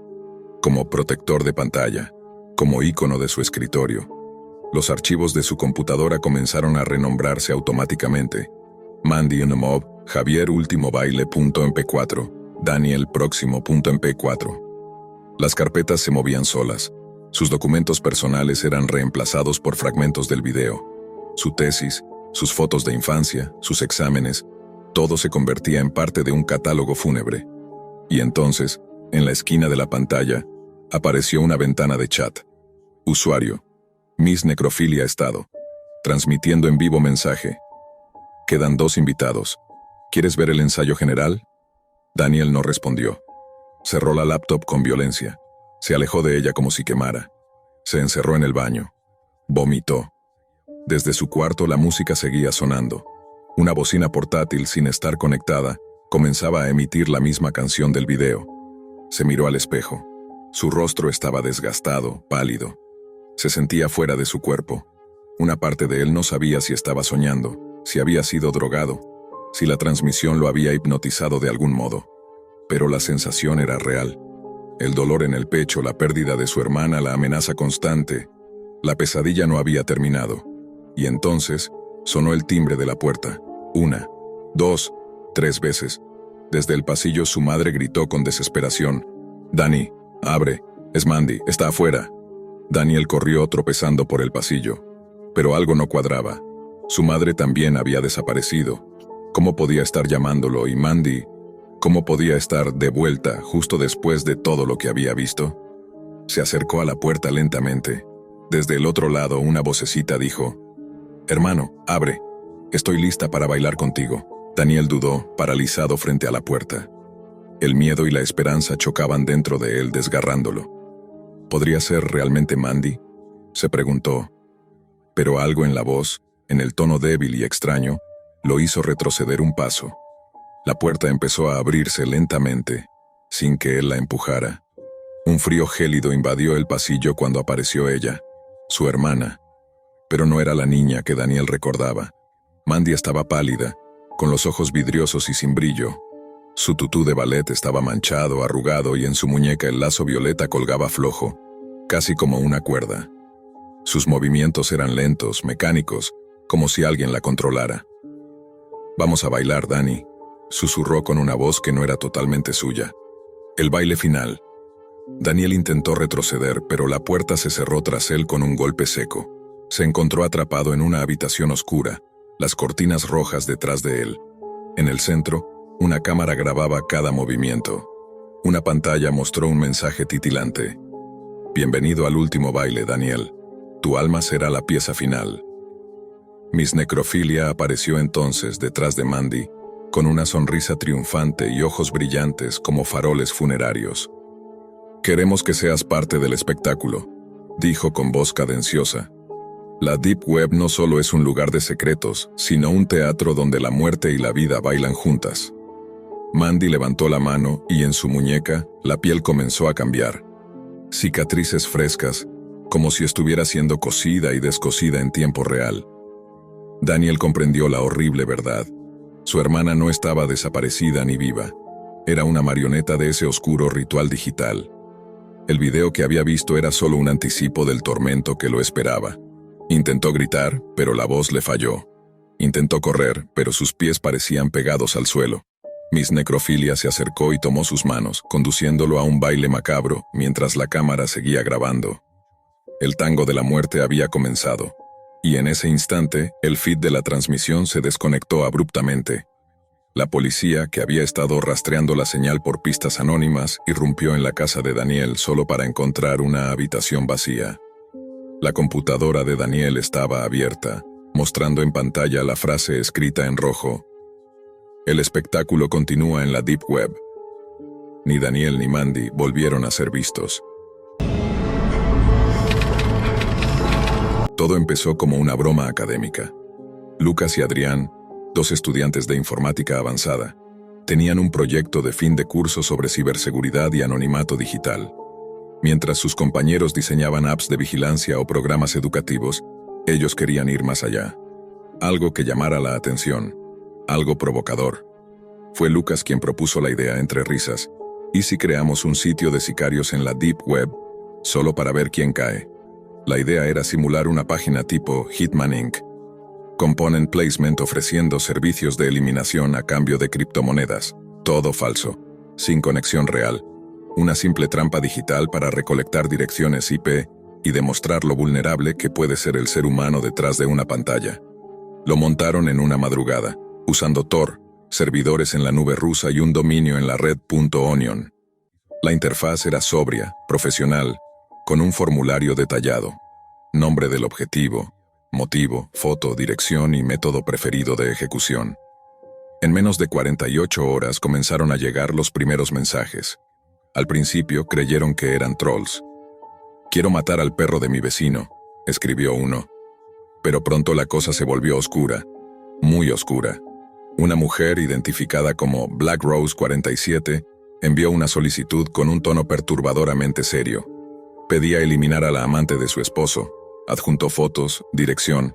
como protector de pantalla, como icono de su escritorio. Los archivos de su computadora comenzaron a renombrarse automáticamente. Mandy in a Mob, Javier último baile.mp4, Daniel próximo.mp4. Las carpetas se movían solas. Sus documentos personales eran reemplazados por fragmentos del video. Su tesis, sus fotos de infancia, sus exámenes, todo se convertía en parte de un catálogo fúnebre. Y entonces, en la esquina de la pantalla, apareció una ventana de chat. Usuario: Miss Necrofilia Estado. Transmitiendo en vivo mensaje. Quedan 2 invitados. ¿Quieres ver el ensayo general? Daniel no respondió. Cerró la laptop con violencia. Se alejó de ella como si quemara. Se encerró en el baño. Vomitó. Desde su cuarto la música seguía sonando. Una bocina portátil sin estar conectada comenzaba a emitir la misma canción del video. Se miró al espejo. Su rostro estaba desgastado, pálido. Se sentía fuera de su cuerpo. Una parte de él no sabía si estaba soñando, si había sido drogado, si la transmisión lo había hipnotizado de algún modo. Pero la sensación era real. El dolor en el pecho, la pérdida de su hermana, la amenaza constante. La pesadilla no había terminado. Y entonces, sonó el timbre de la puerta. 1, 2, 3 veces. Desde el pasillo su madre gritó con desesperación. «Dani, abre, es Mandy, está afuera». Daniel corrió tropezando por el pasillo. Pero algo no cuadraba. Su madre también había desaparecido. ¿Cómo podía estar llamándolo? Y Mandy, ¿cómo podía estar de vuelta justo después de todo lo que había visto? Se acercó a la puerta lentamente. Desde el otro lado una vocecita dijo: «Hermano, abre. Estoy lista para bailar contigo». Daniel dudó, paralizado frente a la puerta. El miedo y la esperanza chocaban dentro de él, desgarrándolo. ¿Podría ser realmente Mandy?, se preguntó. Pero algo en la voz, en el tono débil y extraño, lo hizo retroceder un paso. La puerta empezó a abrirse lentamente, sin que él la empujara. Un frío gélido invadió el pasillo cuando apareció ella, su hermana. Pero no era la niña que Daniel recordaba. Mandy estaba pálida, con los ojos vidriosos y sin brillo. Su tutú de ballet estaba manchado, arrugado, y en su muñeca el lazo violeta colgaba flojo, casi como una cuerda. Sus movimientos eran lentos, mecánicos, como si alguien la controlara. «Vamos a bailar, Dani», susurró con una voz que no era totalmente suya. El baile final. Daniel intentó retroceder, pero la puerta se cerró tras él con un golpe seco. Se encontró atrapado en una habitación oscura, las cortinas rojas detrás de él. En el centro, una cámara grababa cada movimiento. Una pantalla mostró un mensaje titilante. «Bienvenido al último baile, Daniel. Tu alma será la pieza final». Miss Necrofilia apareció entonces detrás de Mandy, con una sonrisa triunfante y ojos brillantes como faroles funerarios. «Queremos que seas parte del espectáculo», dijo con voz cadenciosa. «La Deep Web no solo es un lugar de secretos, sino un teatro donde la muerte y la vida bailan juntas». Mandy levantó la mano y en su muñeca, la piel comenzó a cambiar. Cicatrices frescas, como si estuviera siendo cosida y descosida en tiempo real. Daniel comprendió la horrible verdad. Su hermana no estaba desaparecida ni viva. Era una marioneta de ese oscuro ritual digital. El video que había visto era solo un anticipo del tormento que lo esperaba. Intentó gritar, pero la voz le falló. Intentó correr, pero sus pies parecían pegados al suelo. Miss Necrofilia se acercó y tomó sus manos, conduciéndolo a un baile macabro, mientras la cámara seguía grabando. El tango de la muerte había comenzado, y en ese instante, el feed de la transmisión se desconectó abruptamente. La policía, que había estado rastreando la señal por pistas anónimas, irrumpió en la casa de Daniel solo para encontrar una habitación vacía. La computadora de Daniel estaba abierta, mostrando en pantalla la frase escrita en rojo: "El espectáculo continúa en la Deep Web". Ni Daniel ni Mandy volvieron a ser vistos. Todo empezó como una broma académica. Lucas y Adrián, dos estudiantes de informática avanzada, tenían un proyecto de fin de curso sobre ciberseguridad y anonimato digital. Mientras sus compañeros diseñaban apps de vigilancia o programas educativos, ellos querían ir más allá. Algo que llamara la atención, algo provocador. Fue Lucas quien propuso la idea entre risas: ¿y si creamos un sitio de sicarios en la Deep Web, solo para ver quién cae? La idea era simular una página tipo Hitman Inc. Component Placement ofreciendo servicios de eliminación a cambio de criptomonedas. Todo falso, sin conexión real. Una simple trampa digital para recolectar direcciones IP y demostrar lo vulnerable que puede ser el ser humano detrás de una pantalla. Lo montaron en una madrugada, usando Tor, servidores en la nube rusa y un dominio en la red .onion. La interfaz era sobria, profesional, con un formulario detallado: nombre del objetivo, motivo, foto, dirección y método preferido de ejecución. En menos de 48 horas comenzaron a llegar los primeros mensajes. Al principio creyeron que eran trolls. «Quiero matar al perro de mi vecino», escribió uno. Pero pronto la cosa se volvió oscura, muy oscura. Una mujer identificada como Black Rose 47 envió una solicitud con un tono perturbadoramente serio. Pedía eliminar a la amante de su esposo, adjuntó fotos, dirección,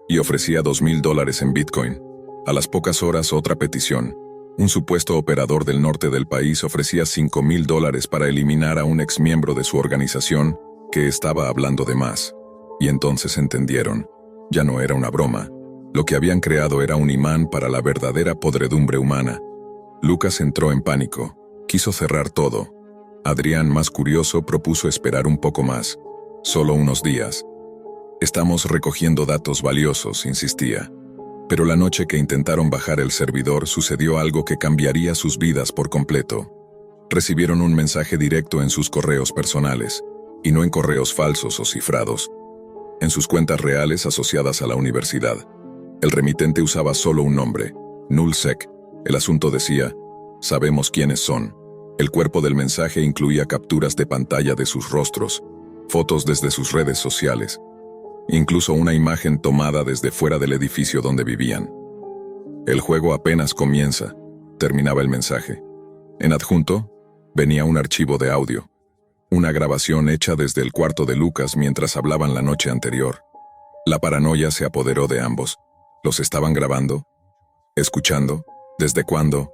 y ofrecía $2,000 en Bitcoin. A las pocas horas, otra petición. Un supuesto operador del norte del país ofrecía $5,000 para eliminar a un exmiembro de su organización que estaba hablando de más. Y entonces entendieron. Ya no era una broma. Lo que habían creado era un imán para la verdadera podredumbre humana. Lucas entró en pánico. Quiso cerrar todo. Adrián, más curioso, propuso esperar un poco más. Solo unos días. «Estamos recogiendo datos valiosos», insistía. Pero la noche que intentaron bajar el servidor sucedió algo que cambiaría sus vidas por completo. Recibieron un mensaje directo en sus correos personales, y no en correos falsos o cifrados. En sus cuentas reales asociadas a la universidad. El remitente usaba solo un nombre: Nullsec. El asunto decía: «Sabemos quiénes son». El cuerpo del mensaje incluía capturas de pantalla de sus rostros, fotos desde sus redes sociales, incluso una imagen tomada desde fuera del edificio donde vivían. «El juego apenas comienza», terminaba el mensaje. En adjunto, venía un archivo de audio. Una grabación hecha desde el cuarto de Lucas mientras hablaban la noche anterior. La paranoia se apoderó de ambos. ¿Los estaban grabando? ¿Escuchando? ¿Desde cuándo?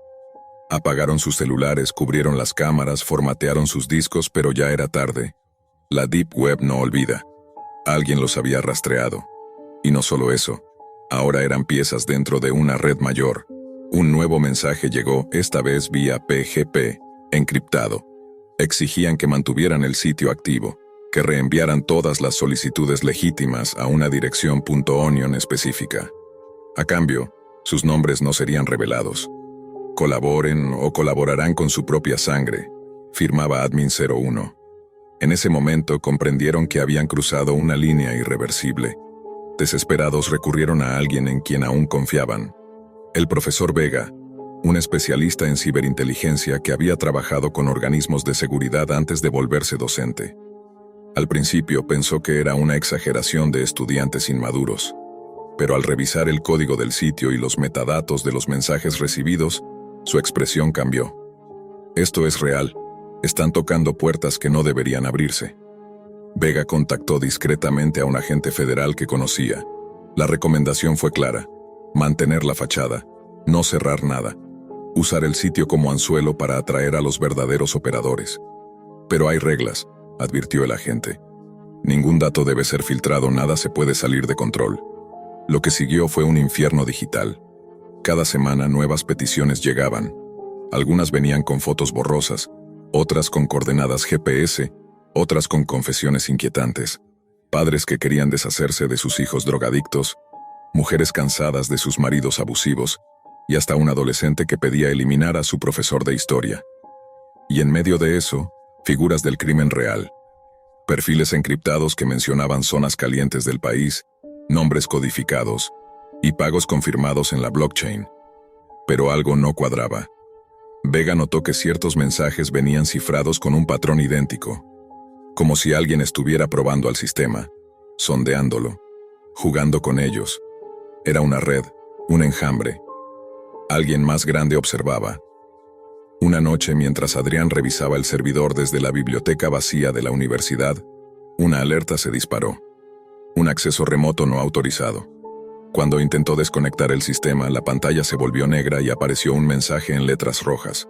Apagaron sus celulares, cubrieron las cámaras, formatearon sus discos, pero ya era tarde. La Deep Web no olvida. Alguien los había rastreado. Y no solo eso, ahora eran piezas dentro de una red mayor. Un nuevo mensaje llegó, esta vez vía PGP, encriptado. Exigían que mantuvieran el sitio activo, que reenviaran todas las solicitudes legítimas a una dirección .onion específica. A cambio, sus nombres no serían revelados. «Colaboren o colaborarán con su propia sangre», firmaba Admin 01. En ese momento comprendieron que habían cruzado una línea irreversible. Desesperados recurrieron a alguien en quien aún confiaban. El profesor Vega, un especialista en ciberinteligencia que había trabajado con organismos de seguridad antes de volverse docente. Al principio pensó que era una exageración de estudiantes inmaduros, pero al revisar el código del sitio y los metadatos de los mensajes recibidos, su expresión cambió. «Esto es real. Están tocando puertas que no deberían abrirse». Vega contactó discretamente a un agente federal que conocía. La recomendación fue clara: mantener la fachada, no cerrar nada, usar el sitio como anzuelo para atraer a los verdaderos operadores. Pero hay reglas, advirtió el agente. Ningún dato debe ser filtrado, nada se puede salir de control. Lo que siguió fue un infierno digital. Cada semana nuevas peticiones llegaban. Algunas venían con fotos borrosas, otras con coordenadas GPS, otras con confesiones inquietantes. Padres que querían deshacerse de sus hijos drogadictos, mujeres cansadas de sus maridos abusivos, y hasta un adolescente que pedía eliminar a su profesor de historia. Y en medio de eso, figuras del crimen real. Perfiles encriptados que mencionaban zonas calientes del país, nombres codificados y pagos confirmados en la blockchain. Pero algo no cuadraba. Vega notó que ciertos mensajes venían cifrados con un patrón idéntico, como si alguien estuviera probando al sistema, sondeándolo, jugando con ellos. Era una red, un enjambre. Alguien más grande observaba. Una noche, mientras Adrián revisaba el servidor desde la biblioteca vacía de la universidad, una alerta se disparó. Un acceso remoto no autorizado. Cuando intentó desconectar el sistema, la pantalla se volvió negra y apareció un mensaje en letras rojas.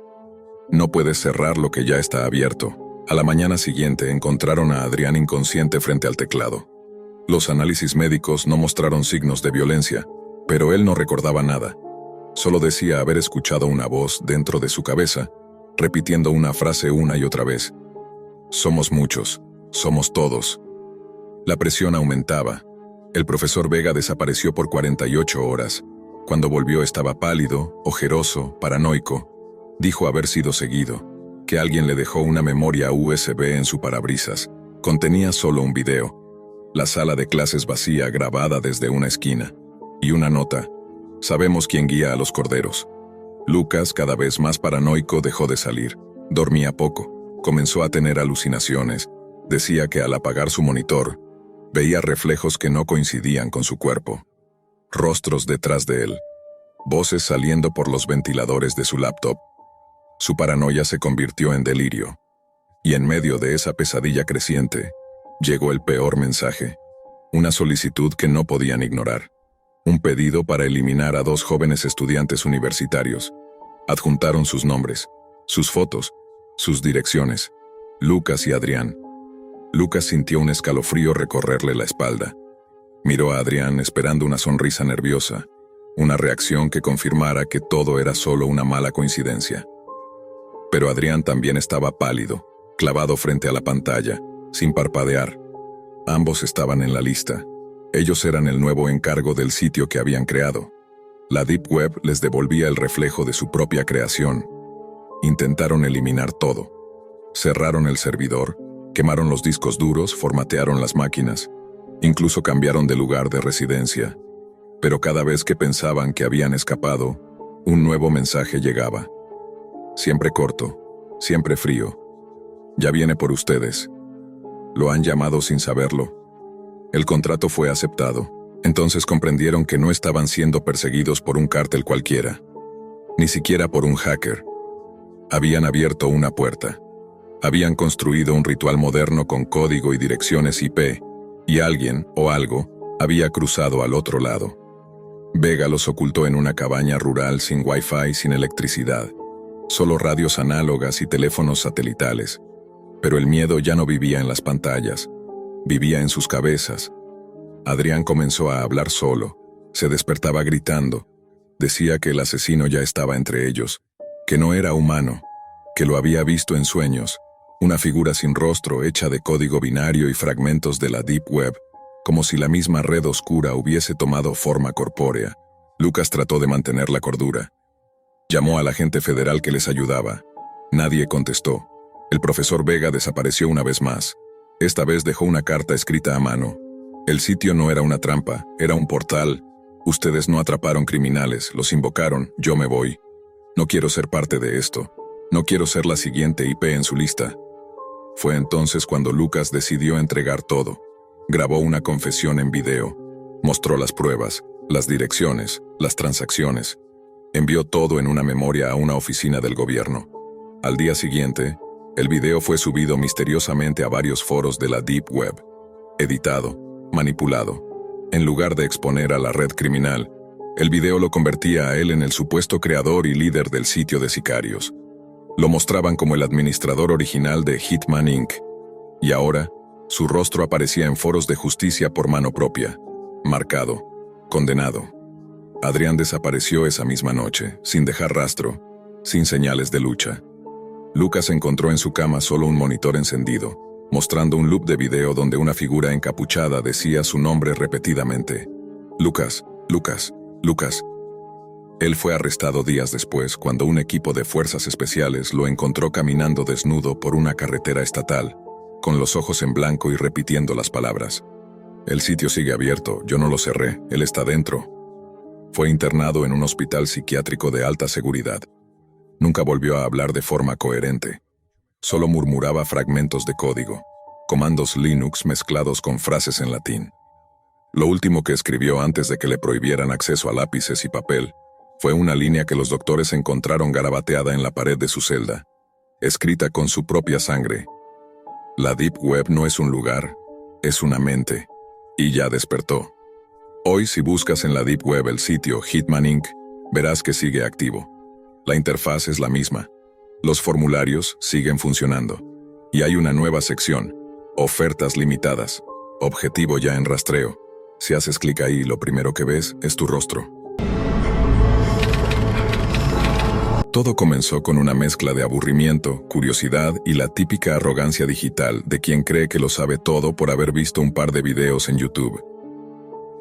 No puedes cerrar lo que ya está abierto. A la mañana siguiente encontraron a Adrián inconsciente frente al teclado. Los análisis médicos no mostraron signos de violencia, pero él no recordaba nada. Solo decía haber escuchado una voz dentro de su cabeza, repitiendo una frase una y otra vez. Somos muchos, somos todos. La presión aumentaba. El profesor Vega desapareció por 48 horas. Cuando volvió estaba pálido, ojeroso, paranoico. Dijo haber sido seguido, que alguien le dejó una memoria USB en su parabrisas. Contenía solo un video. La sala de clases vacía grabada desde una esquina. Y una nota. Sabemos quién guía a los corderos. Lucas, cada vez más paranoico, dejó de salir. Dormía poco. Comenzó a tener alucinaciones. Decía que al apagar su monitor, veía reflejos que no coincidían con su cuerpo. Rostros detrás de él. Voces saliendo por los ventiladores de su laptop. Su paranoia se convirtió en delirio. Y en medio de esa pesadilla creciente, llegó el peor mensaje. Una solicitud que no podían ignorar. Un pedido para eliminar a 2 jóvenes estudiantes universitarios. Adjuntaron sus nombres, sus fotos, sus direcciones. Lucas y Adrián. Lucas sintió un escalofrío recorrerle la espalda. Miró a Adrián esperando una sonrisa nerviosa, una reacción que confirmara que todo era solo una mala coincidencia. Pero Adrián también estaba pálido, clavado frente a la pantalla, sin parpadear. Ambos estaban en la lista. Ellos eran el nuevo encargo del sitio que habían creado. La Deep Web les devolvía el reflejo de su propia creación. Intentaron eliminar todo. Cerraron el servidor, quemaron los discos duros, formatearon las máquinas, incluso cambiaron de lugar de residencia. Pero cada vez que pensaban que habían escapado, un nuevo mensaje llegaba. Siempre corto, siempre frío. Ya viene por ustedes. Lo han llamado sin saberlo. El contrato fue aceptado. Entonces comprendieron que no estaban siendo perseguidos por un cártel cualquiera, ni siquiera por un hacker. Habían abierto una puerta. Habían construido un ritual moderno con código y direcciones IP, y alguien, o algo, había cruzado al otro lado. Vega los ocultó en una cabaña rural sin Wi-Fi, sin electricidad, solo radios análogas y teléfonos satelitales. Pero el miedo ya no vivía en las pantallas, vivía en sus cabezas. Adrián comenzó a hablar solo, se despertaba gritando. Decía que el asesino ya estaba entre ellos, que no era humano, que lo había visto en sueños, una figura sin rostro hecha de código binario y fragmentos de la Deep Web, como si la misma red oscura hubiese tomado forma corpórea. Lucas trató de mantener la cordura. Llamó al agente federal que les ayudaba. Nadie contestó. El profesor Vega desapareció una vez más. Esta vez dejó una carta escrita a mano. El sitio no era una trampa, era un portal. Ustedes no atraparon criminales, los invocaron, yo me voy. No quiero ser parte de esto. No quiero ser la siguiente IP en su lista. Fue entonces cuando Lucas decidió entregar todo. Grabó una confesión en video. Mostró las pruebas, las direcciones, las transacciones. Envió todo en una memoria a una oficina del gobierno. Al día siguiente, El video fue subido misteriosamente a varios foros de la Deep Web, editado, manipulado. En lugar de exponer a la red criminal, el video lo convertía a él en el supuesto creador y líder del sitio de sicarios. Lo mostraban como el administrador original de Hitman Inc. Y ahora, su rostro aparecía en foros de justicia por mano propia, marcado, condenado. Adrián desapareció esa misma noche, sin dejar rastro, sin señales de lucha. Lucas encontró en su cama solo un monitor encendido, mostrando un loop de video donde una figura encapuchada decía su nombre repetidamente. Lucas, Lucas, Lucas. Él fue arrestado días después cuando un equipo de fuerzas especiales lo encontró caminando desnudo por una carretera estatal, con los ojos en blanco y repitiendo las palabras. El sitio sigue abierto, yo no lo cerré, él está dentro. Fue internado en un hospital psiquiátrico de alta seguridad. Nunca volvió a hablar de forma coherente. Solo murmuraba fragmentos de código, comandos Linux mezclados con frases en latín. Lo último que escribió antes de que le prohibieran acceso a lápices y papel fue una línea que los doctores encontraron garabateada en la pared de su celda, escrita con su propia sangre. La Deep Web no es un lugar, es una mente. Y ya despertó. Hoy, si buscas en la Deep Web el sitio Hitman Inc., verás que sigue activo. La interfaz es la misma. Los formularios siguen funcionando. Y hay una nueva sección, ofertas limitadas, objetivo ya en rastreo. Si haces clic ahí, lo primero que ves es tu rostro. Todo comenzó con una mezcla de aburrimiento, curiosidad y la típica arrogancia digital de quien cree que lo sabe todo por haber visto un par de videos en YouTube.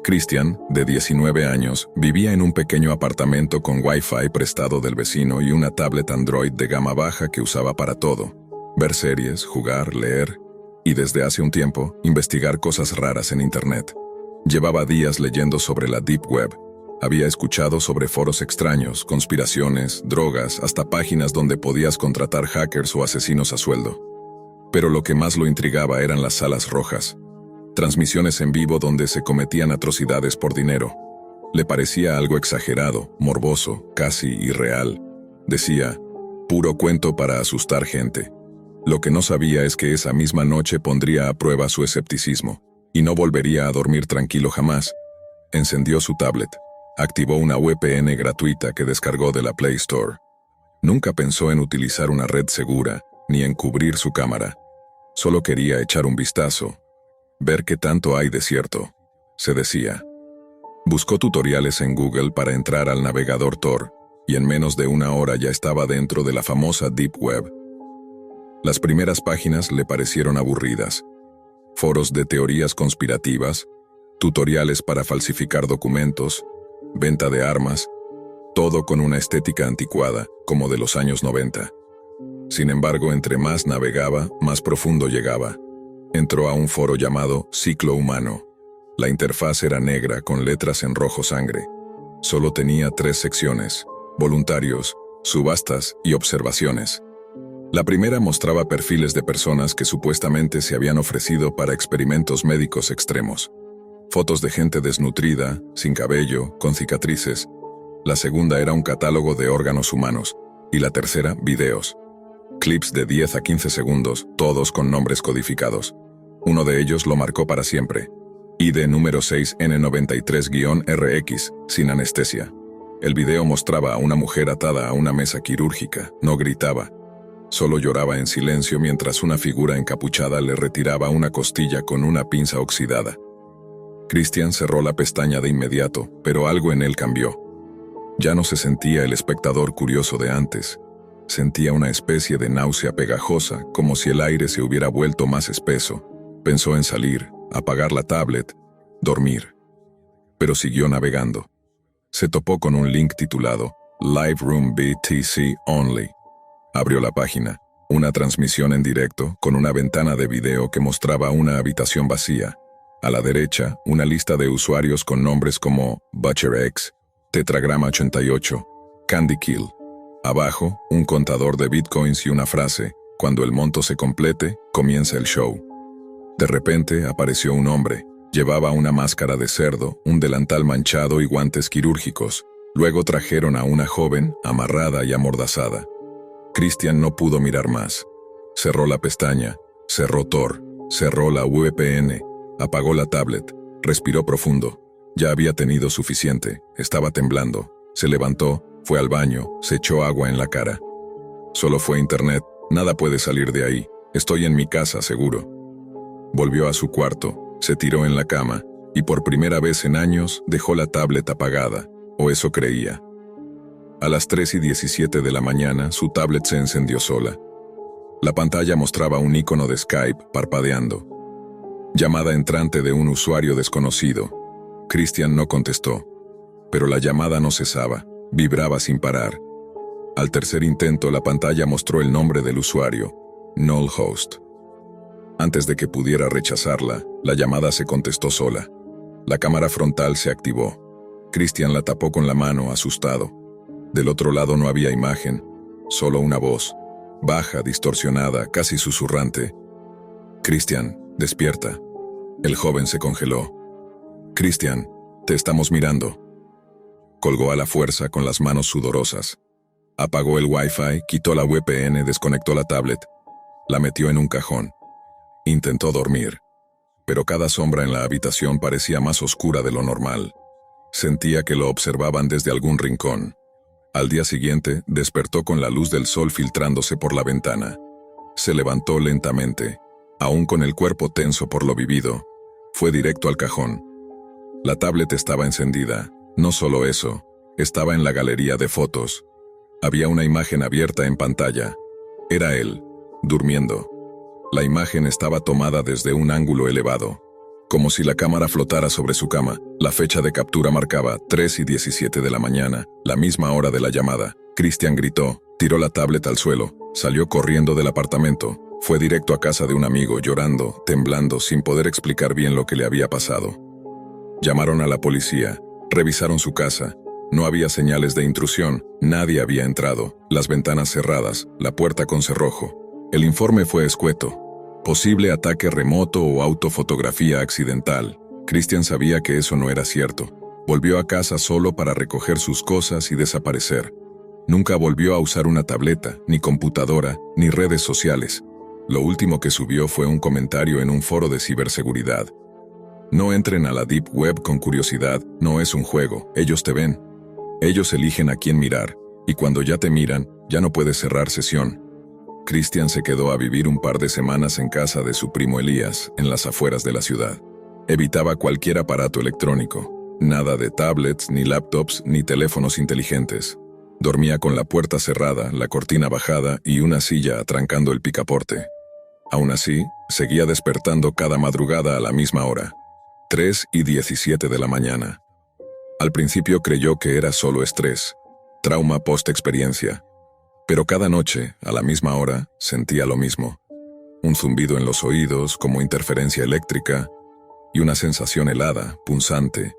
Christian, de 19 años, vivía en un pequeño apartamento con Wi-Fi prestado del vecino y una tablet Android de gama baja que usaba para todo: ver series, jugar, leer y desde hace un tiempo, investigar cosas raras en Internet. Llevaba días leyendo sobre la Deep Web. Había escuchado sobre foros extraños, conspiraciones, drogas, hasta páginas donde podías contratar hackers o asesinos a sueldo. Pero lo que más lo intrigaba eran las salas rojas. Transmisiones en vivo donde se cometían atrocidades por dinero. Le parecía algo exagerado, morboso, casi irreal. Decía, puro cuento para asustar gente. Lo que no sabía es que esa misma noche pondría a prueba su escepticismo, y no volvería a dormir tranquilo jamás. Encendió su tablet. Activó una VPN gratuita que descargó de la Play Store. Nunca pensó en utilizar una red segura, ni en cubrir su cámara. Solo quería echar un vistazo. Ver qué tanto hay de cierto, se decía. Buscó tutoriales en Google para entrar al navegador Tor, y en menos de una hora ya estaba dentro de la famosa Deep Web. Las primeras páginas le parecieron aburridas. Foros de teorías conspirativas, tutoriales para falsificar documentos, venta de armas, todo con una estética anticuada, como de los años 90. Sin embargo, entre más navegaba, más profundo llegaba. Entró a un foro llamado Ciclo Humano. La interfaz era negra con letras en rojo sangre. Solo tenía 3 secciones: voluntarios, subastas y observaciones. La primera mostraba perfiles de personas que supuestamente se habían ofrecido para experimentos médicos extremos. Fotos de gente desnutrida, sin cabello, con cicatrices. La segunda era un catálogo de órganos humanos. Y la tercera, videos. Clips de 10 a 15 segundos, todos con nombres codificados. Uno de ellos lo marcó para siempre. ID número 6N93-RX, sin anestesia. El video mostraba a una mujer atada a una mesa quirúrgica. No gritaba. Solo lloraba en silencio mientras una figura encapuchada le retiraba una costilla con una pinza oxidada. Christian cerró la pestaña de inmediato, pero algo en él cambió. Ya no se sentía el espectador curioso de antes. Sentía una especie de náusea pegajosa, como si el aire se hubiera vuelto más espeso. Pensó en salir, apagar la tablet, dormir. Pero siguió navegando. Se topó con un link titulado Live Room BTC Only. Abrió la página, una transmisión en directo con una ventana de video que mostraba una habitación vacía. A la derecha, una lista de usuarios con nombres como ButcherX, Tetragrama 88, Candy Kill. Abajo, un contador de bitcoins y una frase: cuando el monto se complete, comienza el show. De repente apareció un hombre. Llevaba una máscara de cerdo, un delantal manchado y guantes quirúrgicos. Luego trajeron a una joven, amarrada y amordazada. Christian no pudo mirar más. Cerró la pestaña, cerró Tor, cerró la VPN, apagó la tablet, respiró profundo. Ya había tenido suficiente, estaba temblando. Se levantó, fue al baño, se echó agua en la cara. Solo fue internet, nada puede salir de ahí. Estoy en mi casa, seguro. Volvió a su cuarto, se tiró en la cama, y por primera vez en años dejó la tablet apagada, o eso creía. A las 3:17 de la mañana, su tablet se encendió sola. La pantalla mostraba un icono de Skype parpadeando. Llamada entrante de un usuario desconocido. Christian no contestó, pero la llamada no cesaba, vibraba sin parar. Al tercer intento, la pantalla mostró el nombre del usuario, Null Host. Antes de que pudiera rechazarla, la llamada se contestó sola. La cámara frontal se activó. Christian la tapó con la mano, asustado. Del otro lado no había imagen, solo una voz, baja, distorsionada, casi susurrante. «Christian, despierta». El joven se congeló. «Christian, te estamos mirando». Colgó a la fuerza con las manos sudorosas. Apagó el Wi-Fi, quitó la VPN, desconectó la tablet. La metió en un cajón. Intentó dormir, pero cada sombra en la habitación parecía más oscura de lo normal. Sentía que lo observaban desde algún rincón. Al día siguiente, despertó con la luz del sol filtrándose por la ventana. Se levantó lentamente, aún con el cuerpo tenso por lo vivido. Fue directo al cajón. La tablet estaba encendida. No solo eso, estaba en la galería de fotos. Había una imagen abierta en pantalla. Era él, durmiendo. La imagen estaba tomada desde un ángulo elevado, como si la cámara flotara sobre su cama. La fecha de captura marcaba 3:17 de la mañana, la misma hora de la llamada. Christian gritó, tiró la tablet al suelo, salió corriendo del apartamento. Fue directo a casa de un amigo, llorando, temblando, sin poder explicar bien lo que le había pasado. Llamaron a la policía, revisaron su casa. No había señales de intrusión, nadie había entrado, las ventanas cerradas, la puerta con cerrojo. El informe fue escueto. Posible ataque remoto o autofotografía accidental. Christian sabía que eso no era cierto. Volvió a casa solo para recoger sus cosas y desaparecer. Nunca volvió a usar una tableta, ni computadora, ni redes sociales. Lo último que subió fue un comentario en un foro de ciberseguridad. No entren a la Deep Web con curiosidad, no es un juego, ellos te ven. Ellos eligen a quién mirar, y cuando ya te miran, ya no puedes cerrar sesión. Christian se quedó a vivir un par de semanas en casa de su primo Elías, en las afueras de la ciudad. Evitaba cualquier aparato electrónico, nada de tablets, ni laptops, ni teléfonos inteligentes. Dormía con la puerta cerrada, la cortina bajada y una silla atrancando el picaporte. Aún así, seguía despertando cada madrugada a la misma hora, 3:17 de la mañana. Al principio creyó que era solo estrés, trauma post-experiencia. Pero cada noche, a la misma hora, sentía lo mismo. Un zumbido en los oídos, como interferencia eléctrica, y una sensación helada, punzante,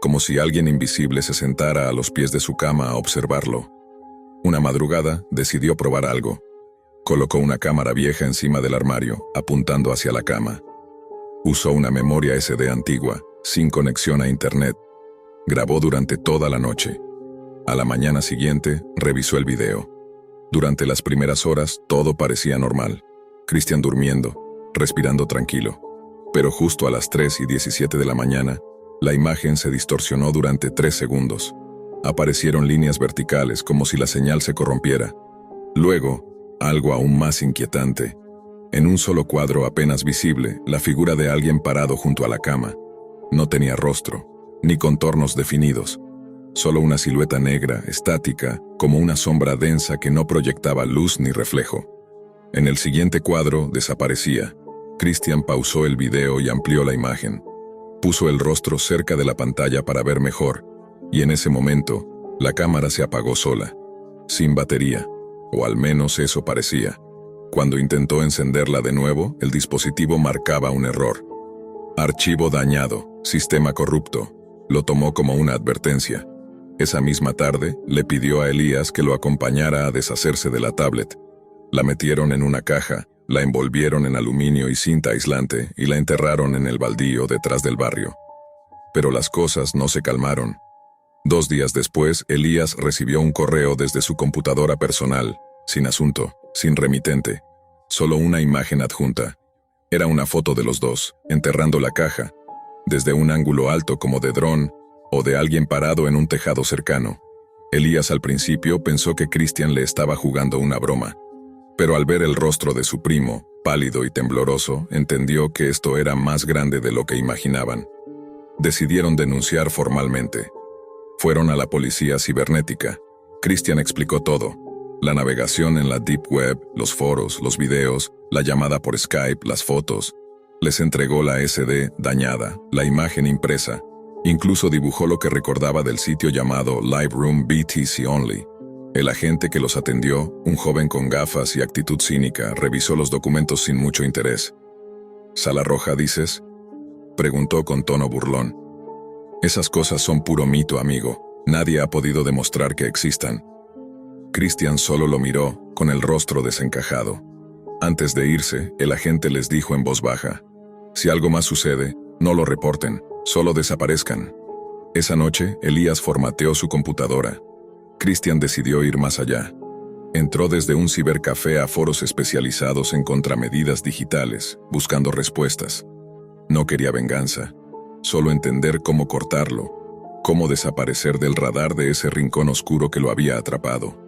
como si alguien invisible se sentara a los pies de su cama a observarlo. Una madrugada, decidió probar algo. Colocó una cámara vieja encima del armario, apuntando hacia la cama. Usó una memoria SD antigua, sin conexión a internet. Grabó durante toda la noche. A la mañana siguiente, revisó el video. Durante las primeras horas, todo parecía normal. Christian durmiendo, respirando tranquilo. Pero justo a las 3:17 de la mañana, la imagen se distorsionó durante 3 segundos. Aparecieron líneas verticales, como si la señal se corrompiera. Luego, algo aún más inquietante. En un solo cuadro apenas visible, la figura de alguien parado junto a la cama. No tenía rostro, ni contornos definidos. Solo una silueta negra, estática, como una sombra densa que no proyectaba luz ni reflejo. En el siguiente cuadro desaparecía. Christian pausó el video y amplió la imagen. Puso el rostro cerca de la pantalla para ver mejor, y en ese momento, la cámara se apagó sola, sin batería, o al menos eso parecía. Cuando intentó encenderla de nuevo, el dispositivo marcaba un error. Archivo dañado, sistema corrupto. Lo tomó como una advertencia. Esa misma tarde, le pidió a Elías que lo acompañara a deshacerse de la tablet. La metieron en una caja, la envolvieron en aluminio y cinta aislante y la enterraron en el baldío detrás del barrio. Pero las cosas no se calmaron. 2 días después, Elías recibió un correo desde su computadora personal, sin asunto, sin remitente. Solo una imagen adjunta. Era una foto de los dos, enterrando la caja, desde un ángulo alto como de dron, o de alguien parado en un tejado cercano. Elías al principio pensó que Christian le estaba jugando una broma, pero al ver el rostro de su primo, pálido y tembloroso, entendió que esto era más grande de lo que imaginaban. Decidieron denunciar formalmente. Fueron a la policía cibernética. Christian explicó todo: la navegación en la Deep Web, los foros, los videos, la llamada por Skype, las fotos. Les entregó la SD dañada, la imagen impresa. Incluso dibujó lo que recordaba del sitio llamado Liveroom BTC Only. El agente que los atendió, un joven con gafas y actitud cínica, revisó los documentos sin mucho interés. ¿Sala roja, dices?, preguntó con tono burlón. Esas cosas son puro mito, amigo. Nadie ha podido demostrar que existan. Christian solo lo miró, con el rostro desencajado. Antes de irse, el agente les dijo en voz baja: si algo más sucede, no lo reporten, solo desaparezcan. Esa noche, Elías formateó su computadora. Christian decidió ir más allá. Entró desde un cibercafé a foros especializados en contramedidas digitales, buscando respuestas. No quería venganza, solo entender cómo cortarlo, cómo desaparecer del radar de ese rincón oscuro que lo había atrapado.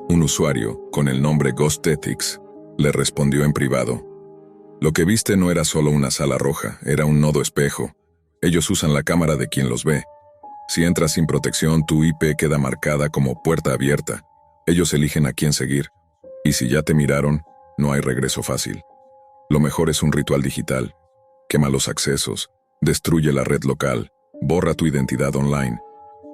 Un usuario, con el nombre Ghost Ethics, le respondió en privado: lo que viste no era solo una sala roja, era un nodo espejo. Ellos usan la cámara de quien los ve. Si entras sin protección, tu IP queda marcada como puerta abierta. Ellos eligen a quién seguir. Y si ya te miraron, no hay regreso fácil. Lo mejor es un ritual digital. Quema los accesos, destruye la red local, borra tu identidad online.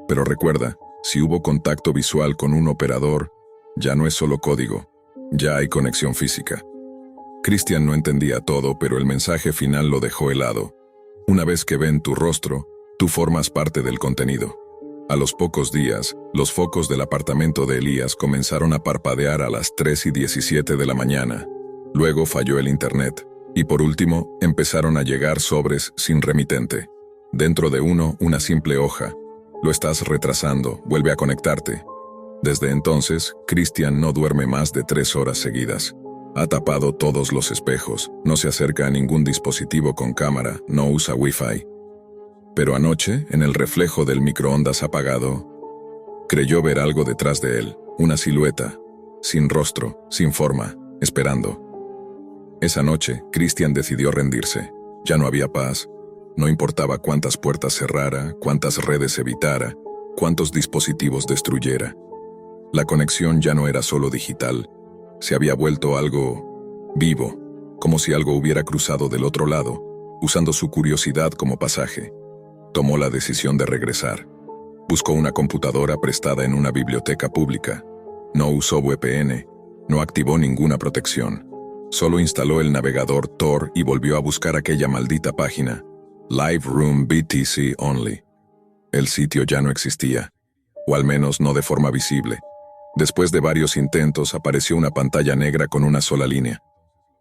Pero recuerda, si hubo contacto visual con un operador, ya no es solo código, ya hay conexión física. Christian no entendía todo, pero el mensaje final lo dejó helado. Una vez que ven tu rostro, tú formas parte del contenido. A los pocos días, los focos del apartamento de Elías comenzaron a parpadear a las 3:17 de la mañana. Luego falló el internet. Y por último, empezaron a llegar sobres sin remitente. Dentro de uno, una simple hoja. Lo estás retrasando, vuelve a conectarte. Desde entonces, Christian no duerme más de 3 horas seguidas. Ha tapado todos los espejos, no se acerca a ningún dispositivo con cámara, no usa Wi-Fi. Pero anoche, en el reflejo del microondas apagado, creyó ver algo detrás de él, una silueta, sin rostro, sin forma, esperando. Esa noche, Christian decidió rendirse. Ya no había paz. No importaba cuántas puertas cerrara, cuántas redes evitara, cuántos dispositivos destruyera. La conexión ya no era solo digital. Se había vuelto algo vivo, como si algo hubiera cruzado del otro lado, usando su curiosidad como pasaje. Tomó la decisión de regresar. Buscó una computadora prestada en una biblioteca pública. No usó VPN, no activó ninguna protección. Solo instaló el navegador Tor y volvió a buscar aquella maldita página, Liveroom BTC Only. El sitio ya no existía, o al menos no de forma visible. Después de varios intentos, apareció una pantalla negra con una sola línea.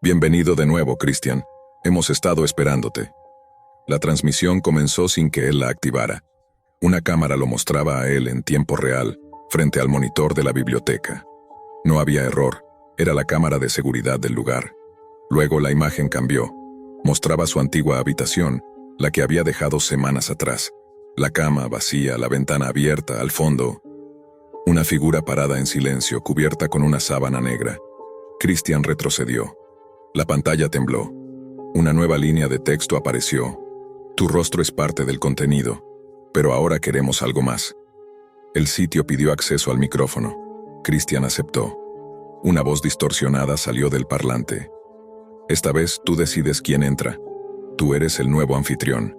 Bienvenido de nuevo, Christian. Hemos estado esperándote. La transmisión comenzó sin que él la activara. Una cámara lo mostraba a él en tiempo real, frente al monitor de la biblioteca. No había error. Era la cámara de seguridad del lugar. Luego la imagen cambió. Mostraba su antigua habitación, la que había dejado semanas atrás. La cama vacía, la ventana abierta, al fondo, una figura parada en silencio, cubierta con una sábana negra. Christian retrocedió. La pantalla tembló. Una nueva línea de texto apareció. Tu rostro es parte del contenido, pero ahora queremos algo más. El sitio pidió acceso al micrófono. Christian aceptó. Una voz distorsionada salió del parlante. Esta vez tú decides quién entra. Tú eres el nuevo anfitrión.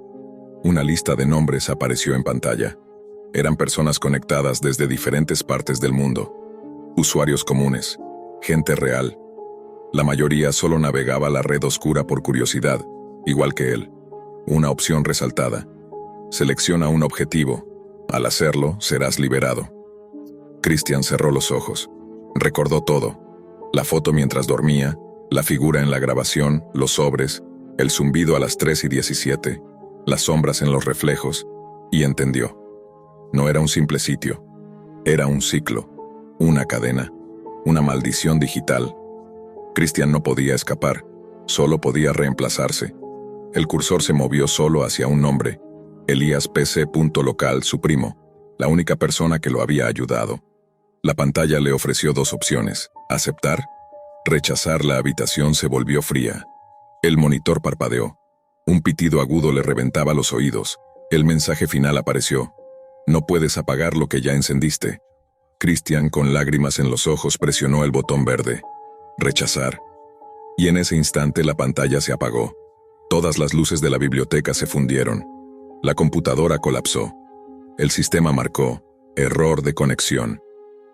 Una lista de nombres apareció en pantalla. Eran personas conectadas desde diferentes partes del mundo. Usuarios comunes. Gente real. La mayoría solo navegaba la red oscura por curiosidad, igual que él. Una opción resaltada. Selecciona un objetivo. Al hacerlo, serás liberado. Christian cerró los ojos. Recordó todo. La foto mientras dormía, la figura en la grabación, los sobres, el zumbido a las 3:17, las sombras en los reflejos, y entendió. No era un simple sitio. Era un ciclo, una cadena, una maldición digital. Christian no podía escapar, solo podía reemplazarse. El cursor se movió solo hacia un nombre, Elías P.C. Local, su primo, la única persona que lo había ayudado. La pantalla le ofreció dos opciones: aceptar, rechazar. La habitación se volvió fría. El monitor parpadeó. Un pitido agudo le reventaba los oídos. El mensaje final apareció: no puedes apagar lo que ya encendiste. Christian, con lágrimas en los ojos, presionó el botón verde. Rechazar. Y en ese instante la pantalla se apagó. Todas las luces de la biblioteca se fundieron. La computadora colapsó. El sistema marcó: error de conexión.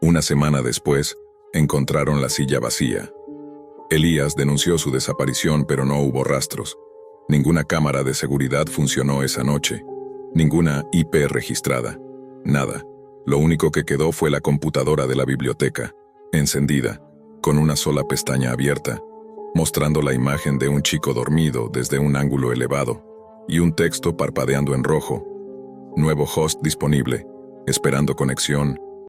Una semana después, encontraron la silla vacía. Elías denunció su desaparición, pero no hubo rastros. Ninguna cámara de seguridad funcionó esa noche. Ninguna IP registrada. Nada. Lo único que quedó fue la computadora de la biblioteca, encendida, con una sola pestaña abierta, mostrando la imagen de un chico dormido desde un ángulo elevado, y un texto parpadeando en rojo: nuevo host disponible, esperando conexión,